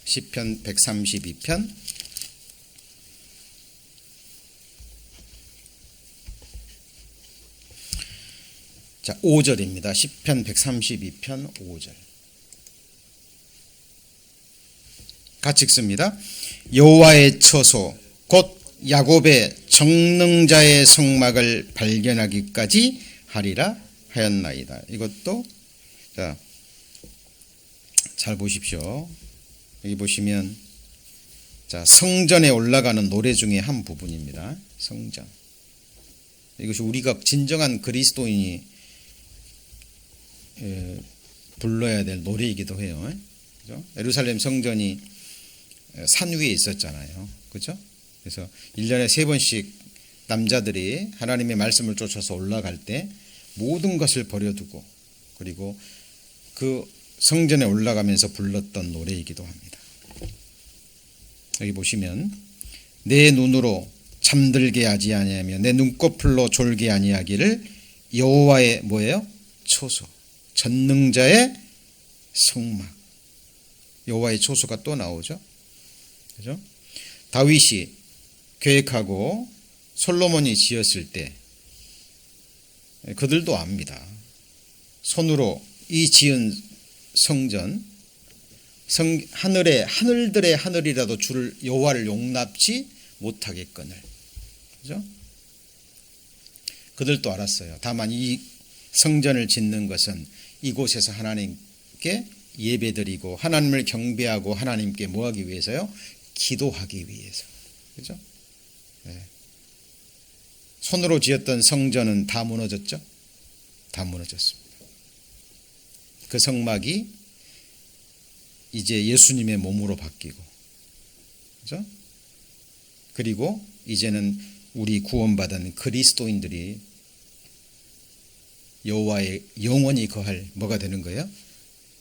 시편 132편 자, 5절입니다. 시편 132편 5절. 같이 읽습니다. 여호와의 처소 곧 야곱의 정능자의 성막을 발견하기까지 하리라 하였나이다. 이것도 자, 잘 보십시오. 여기 보시면 자, 성전에 올라가는 노래 중에 한 부분입니다. 성전. 이것이 우리가 진정한 그리스도인이 불러야 될 노래이기도 해요. 그죠? 예루살렘 성전이 산 위에 있었잖아요. 그죠? 그래서 1년에 3번씩 남자들이 하나님의 말씀을 쫓아서 올라갈 때 모든 것을 버려두고 그리고 그 성전에 올라가면서 불렀던 노래이기도 합니다. 여기 보시면 내 눈으로 잠들게 하지 아니하며 내 눈꺼풀로 졸게 아니하기를 여호와의 뭐예요? 초소, 전능자의 성막. 여호와의 초소가 또 나오죠. 그죠? 다윗이 계획하고 솔로몬이 지었을 때 그들도 압니다. 손으로 이 지은 성전, 하늘들의 하늘이라도 주를 여호와를 용납지 못하겠거늘. 그죠? 그들도 알았어요. 다만 이 성전을 짓는 것은 이곳에서 하나님께 예배드리고 하나님을 경배하고 하나님께 뭐하기 위해서요? 기도하기 위해서. 그죠? 네. 손으로 지었던 성전은 다 무너졌죠? 다 무너졌습니다. 그 성막이 이제 예수님의 몸으로 바뀌고, 그죠? 그리고 이제는 우리 구원받은 그리스도인들이 여호와의 영원히 거할 뭐가 되는 거예요?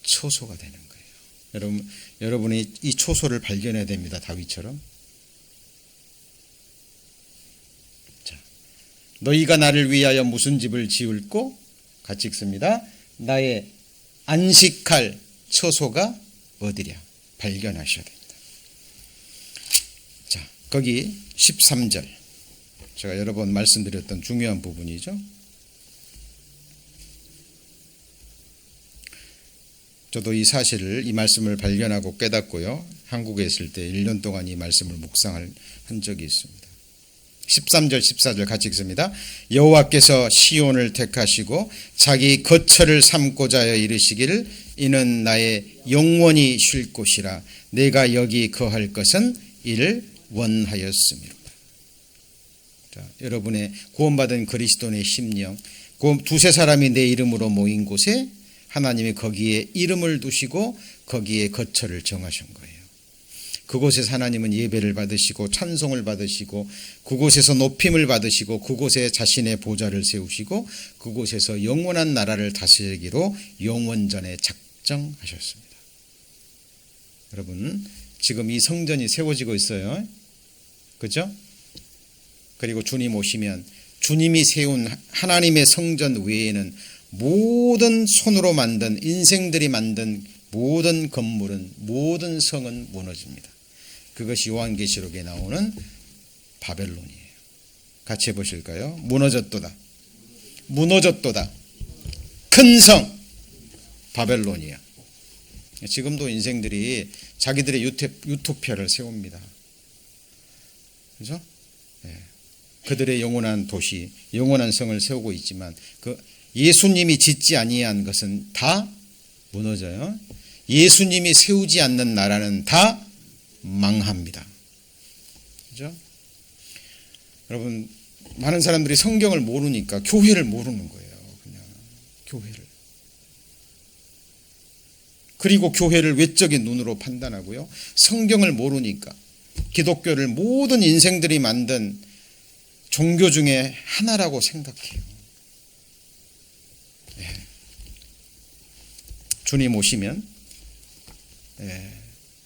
초소가 되는 거예요. 여러분이 이 초소를 발견해야 됩니다. 다윗처럼. 자, 너희가 나를 위하여 무슨 집을 지을꼬? 같이 읽습니다. 나의 안식할 초소가 어디랴? 발견하셔야 됩니다. 자, 거기 13절. 제가 여러 번 말씀드렸던 중요한 부분이죠. 저도 이 사실을, 이 말씀을 발견하고 깨닫고요. 한국에 있을 때 1년 동안 이 말씀을 묵상한 적이 있습니다. 13절, 14절 같이 읽습니다. 여호와께서 시온을 택하시고 자기 거처를 삼고자 하여 이르시기를 이는 나의 영원히 쉴 곳이라 내가 여기 거할 것은 이를 원하였음이로다. 자, 여러분의 구원받은 그리스도인의 심령, 두세 사람이 내 이름으로 모인 곳에 하나님이 거기에 이름을 두시고 거기에 거처를 정하신 거예요. 그곳에서 하나님은 예배를 받으시고 찬송을 받으시고 그곳에서 높임을 받으시고 그곳에 자신의 보좌를 세우시고 그곳에서 영원한 나라를 다스리기로 영원전에 작정하셨습니다. 여러분, 지금 이 성전이 세워지고 있어요. 그죠? 그리고 주님 오시면 주님이 세운 하나님의 성전 외에는 모든 손으로 만든 인생들이 만든 모든 건물은, 모든 성은 무너집니다. 그것이 요한계시록에 나오는 바벨론이에요. 같이 해보실까요? 무너졌도다. 무너졌도다. 큰 성 바벨론이야. 지금도 인생들이 자기들의 유토피아를 세웁니다. 그죠? 네. 그들의 영원한 도시, 영원한 성을 세우고 있지만 그 예수님이 짓지 아니한 것은 다 무너져요. 예수님이 세우지 않는 나라는 다 망합니다. 그죠? 여러분, 많은 사람들이 성경을 모르니까 교회를 모르는 거예요. 그냥 교회를. 그리고 교회를 외적인 눈으로 판단하고요. 성경을 모르니까 기독교를 모든 인생들이 만든 종교 중에 하나라고 생각해요. 주님 오시면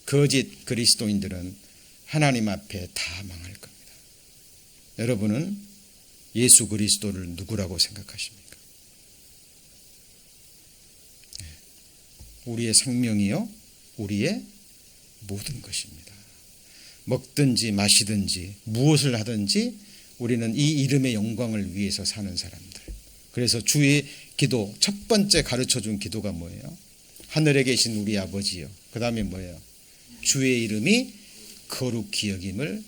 거짓 그리스도인들은 하나님 앞에 다 망할 겁니다. 여러분은 예수 그리스도를 누구라고 생각하십니까? 우리의 생명이요, 우리의 모든 것입니다. 먹든지 마시든지 무엇을 하든지 우리는 이 이름의 영광을 위해서 사는 사람들. 그래서 주의 기도 첫 번째 가르쳐준 기도가 뭐예요? 하늘에 계신 우리 아버지요. 그 다음에 뭐예요? 주의 이름이 거룩히 여김을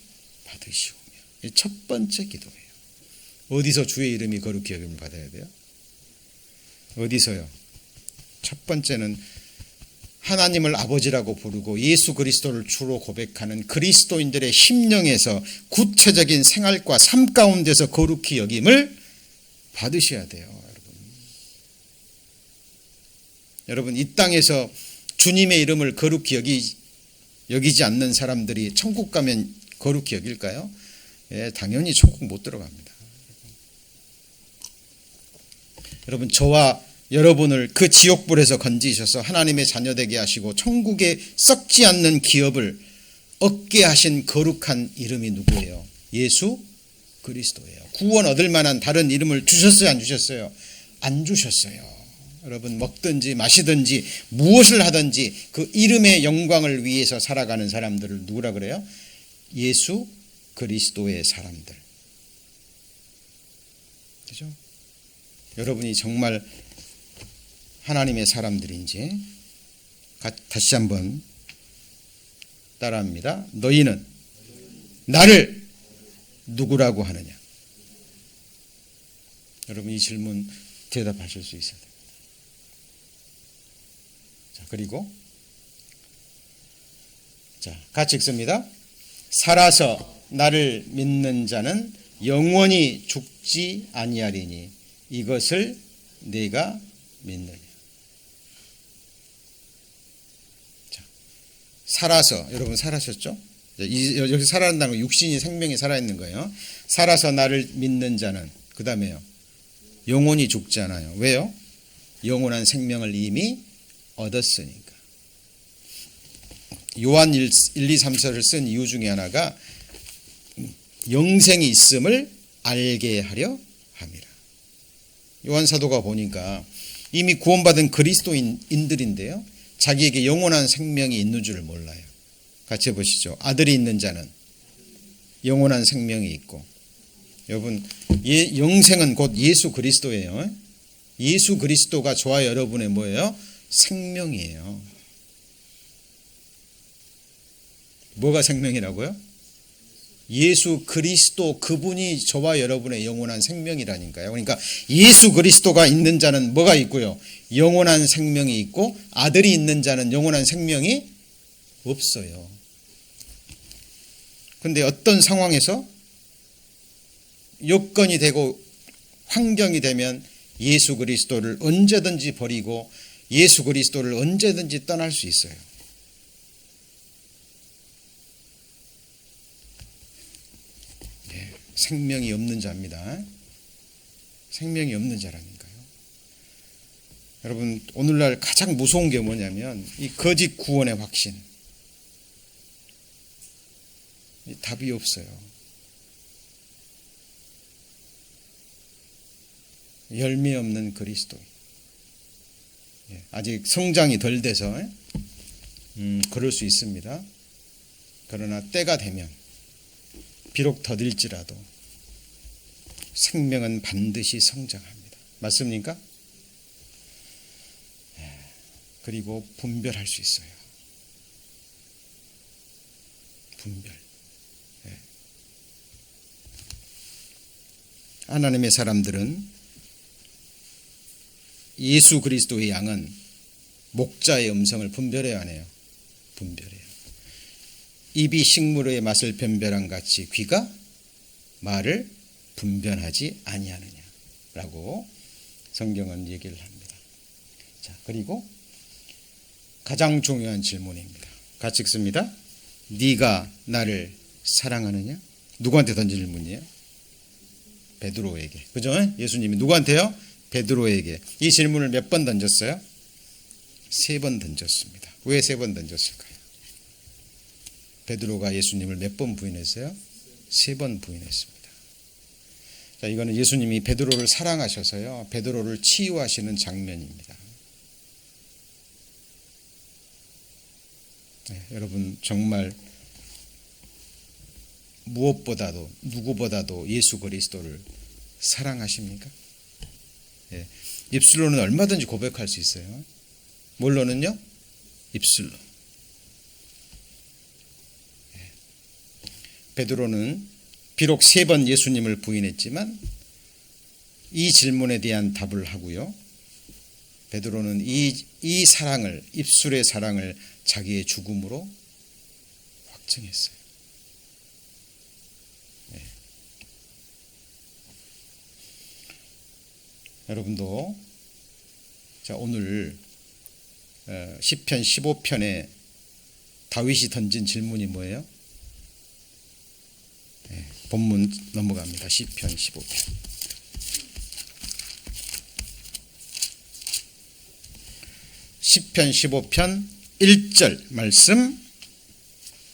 받으시오며. 이 첫 번째 기도예요. 어디서 주의 이름이 거룩히 여김을 받아야 돼요? 어디서요? 첫 번째는 하나님을 아버지라고 부르고 예수 그리스도를 주로 고백하는 그리스도인들의 심령에서 구체적인 생활과 삶 가운데서 거룩히 여김을 받으셔야 돼요. 여러분, 이 땅에서 주님의 이름을 거룩히 여기지 않는 사람들이 천국 가면 거룩히 여길까요? 예, 당연히 천국 못 들어갑니다. 여러분, 저와 여러분을 그 지옥불에서 건지셔서 하나님의 자녀 되게 하시고 천국에 썩지 않는 기업을 얻게 하신 거룩한 이름이 누구예요? 예수 그리스도예요. 구원 얻을 만한 다른 이름을 주셨어요, 안 주셨어요? 안 주셨어요. 여러분, 먹든지 마시든지 무엇을 하든지 그 이름의 영광을 위해서 살아가는 사람들을 누구라 그래요? 예수 그리스도의 사람들. 그죠? 여러분이 정말 하나님의 사람들인지 다시 한번 따라합니다. 너희는 나를 누구라고 하느냐? 여러분, 이 질문 대답하실 수 있어야 됩니다. 자, 그리고 같이 읽습니다. 살아서 나를 믿는 자는 영원히 죽지 아니하리니 이것을 네가 믿느냐? 자, 살아서, 여러분 살아셨죠? 여기 살아난다는 건 육신이 생명이 살아있는 거예요. 살아서 나를 믿는 자는, 그 다음에요, 영원히 죽지 않아요. 왜요? 영원한 생명을 이미 얻었으니까. 요한 1, 2, 3서를 쓴 이유 중에 하나가 영생이 있음을 알게 하려 함이라. 요한 사도가 보니까 이미 구원받은 그리스도인들인데요, 자기에게 영원한 생명이 있는 줄을 몰라요. 같이 해보시죠. 아들이 있는 자는 영원한 생명이 있고, 여러분, 영생은 곧 예수 그리스도예요. 예수 그리스도가 저와 여러분의 뭐예요? 생명이에요. 뭐가 생명이라고요? 예수 그리스도, 그분이 저와 여러분의 영원한 생명이라니까요. 그러니까 예수 그리스도가 있는 자는 뭐가 있고요? 영원한 생명이 있고, 아들이 있는 자는 영원한 생명이 없어요. 그런데 어떤 상황에서 여건이 되고 환경이 되면 예수 그리스도를 언제든지 버리고 예수 그리스도를 언제든지 떠날 수 있어요. 네, 생명이 없는 자입니다. 생명이 없는 자라니까요. 여러분, 오늘날 가장 무서운 게 뭐냐면 이 거짓 구원의 확신. 답이 없어요. 열매 없는 그리스도. 아직 성장이 덜 돼서 그럴 수 있습니다. 그러나 때가 되면 비록 더딜지라도 생명은 반드시 성장합니다. 맞습니까? 그리고 분별할 수 있어요. 분별. 하나님의 사람들은, 예수 그리스도의 양은 목자의 음성을 분별해야 하네요. 분별해요. 입이 식물의 맛을 변별한 같이 귀가 말을 분별하지 아니하느냐라고 성경은 얘기를 합니다. 자, 그리고 가장 중요한 질문입니다. 같이 읽습니다. 네가 나를 사랑하느냐? 누구한테 던진 질문이에요? 베드로에게. 그죠? 예수님이 누구한테요? 베드로에게. 이 질문을 몇 번 던졌어요? 3번 던졌습니다. 왜 3번 던졌을까요? 베드로가 예수님을 몇 번 부인했어요? 3번 부인했습니다. 자, 이거는 예수님이 베드로를 사랑하셔서요, 베드로를 치유하시는 장면입니다. 네, 여러분, 정말 무엇보다도 누구보다도 예수 그리스도를 사랑하십니까? 예. 입술로는 얼마든지 고백할 수 있어요. 뭘로는요? 입술로. 예. 베드로는 비록 3번 예수님을 부인했지만 이 질문에 대한 답을 하고요. 베드로는 이 사랑을, 입술의 사랑을 자기의 죽음으로 확증했어요. 네. 여러분도 자, 오늘 시편 15편에 다윗이 던진 질문이 뭐예요? 네, 본문 넘어갑니다. 시편 15편. 시편 15편 1절 말씀.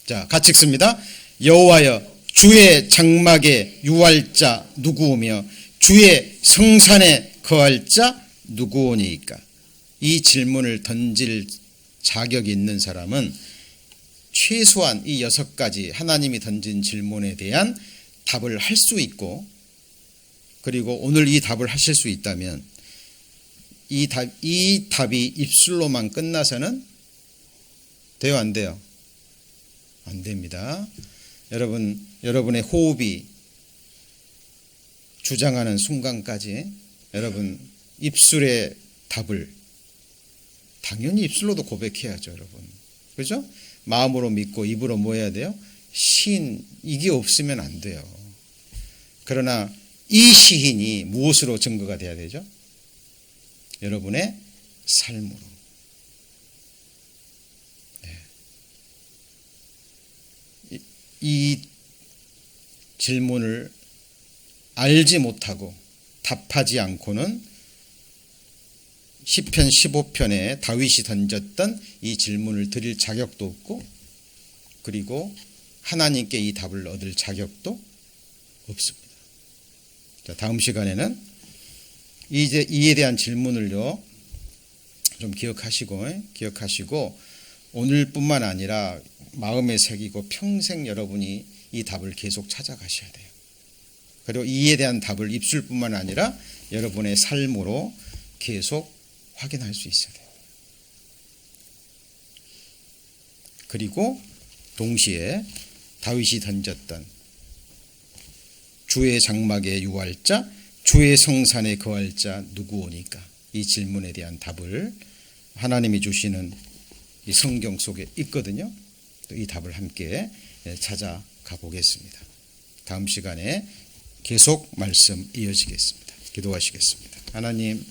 자, 같이 읽습니다. 여호와여, 주의 장막에 유할 자 누구오며 주의 성산에 거할 자 누구오니이까? 이 질문을 던질 자격이 있는 사람은 최소한 이 6가지 하나님이 던진 질문에 대한 답을 할 수 있고, 그리고 오늘 이 답을 하실 수 있다면 이 답이 입술로만 끝나서는 돼요, 안 돼요? 안 됩니다. 여러분의 호흡이 주장하는 순간까지 여러분 입술의 답을 당연히 입술로도 고백해야죠, 여러분. 그죠? 마음으로 믿고 입으로 뭐 해야 돼요? 시인, 이게 없으면 안 돼요. 그러나 이 시인이 무엇으로 증거가 돼야 되죠? 여러분의 삶으로. 네. 이 질문을 알지 못하고 답하지 않고는 시편 15편에 다윗이 던졌던 이 질문을 드릴 자격도 없고, 그리고 하나님께 이 답을 얻을 자격도 없습니다. 자, 다음 시간에는 이제 이에 대한 질문을요 좀 기억하시고 오늘뿐만 아니라 마음에 새기고 평생 여러분이 이 답을 계속 찾아가셔야 돼요. 그리고 이에 대한 답을 입술뿐만 아니라 여러분의 삶으로 계속 확인할 수 있어야 돼요. 그리고 동시에 다윗이 던졌던 주의 장막에 유할 자, 주의 성산에 거할 자 누구오니까? 이 질문에 대한 답을 하나님이 주시는 이 성경 속에 있거든요. 또 이 답을 함께 찾아가 보겠습니다. 다음 시간에 계속 말씀 이어지겠습니다. 기도하시겠습니다. 하나님,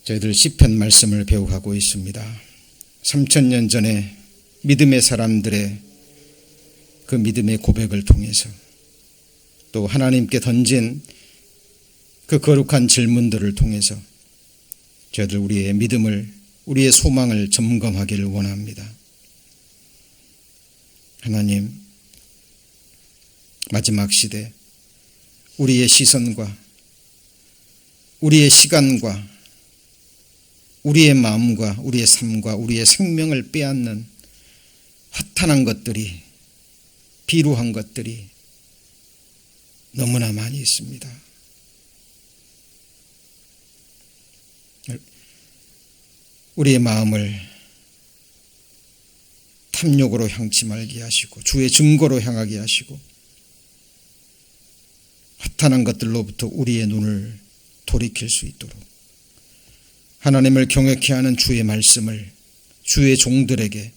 저희들 시편 말씀을 배워가고 있습니다. 3000년 전에 믿음의 사람들의 그 믿음의 고백을 통해서 또 하나님께 던진 그 거룩한 질문들을 통해서 저희들 우리의 믿음을, 우리의 소망을 점검하기를 원합니다. 하나님, 마지막 시대 우리의 시선과 우리의 시간과 우리의 마음과 우리의 삶과 우리의 생명을 빼앗는 허탄한 것들이, 비루한 것들이 너무나 많이 있습니다. 우리의 마음을 탐욕으로 향치 말게 하시고 주의 증거로 향하게 하시고 허탄한 것들로부터 우리의 눈을 돌이킬 수 있도록 하나님을 경외케 하는 주의 말씀을 주의 종들에게,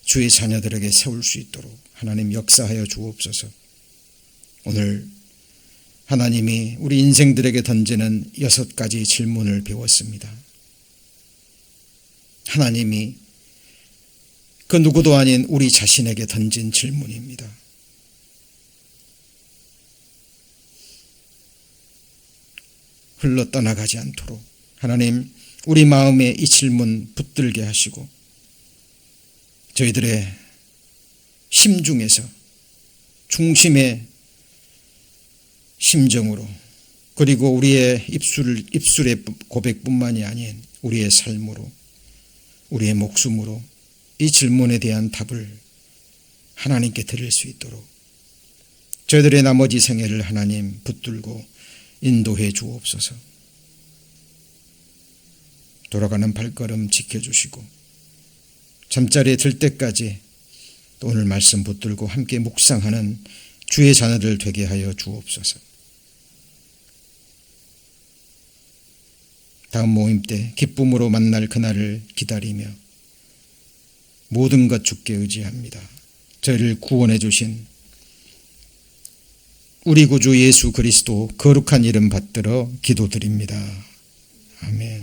주의 자녀들에게 세울 수 있도록 하나님 역사하여 주옵소서. 오늘 하나님이 우리 인생들에게 던지는 6가지 질문을 배웠습니다. 하나님이 그 누구도 아닌 우리 자신에게 던진 질문입니다. 흘러 떠나가지 않도록 하나님 우리 마음에 이 질문 붙들게 하시고 저희들의 심중에서, 중심의 심정으로, 그리고 우리의 입술의 고백뿐만이 아닌 우리의 삶으로, 우리의 목숨으로 이 질문에 대한 답을 하나님께 드릴 수 있도록 저희들의 나머지 생애를 하나님 붙들고 인도해 주옵소서. 돌아가는 발걸음 지켜주시고 잠자리에 들 때까지 또 오늘 말씀 붙들고 함께 묵상하는 주의 자녀들 되게 하여 주옵소서. 다음 모임 때 기쁨으로 만날 그날을 기다리며 모든 것 주께 의지합니다. 저희를 구원해 주신 우리 구주 예수 그리스도 거룩한 이름 받들어 기도드립니다. 아멘.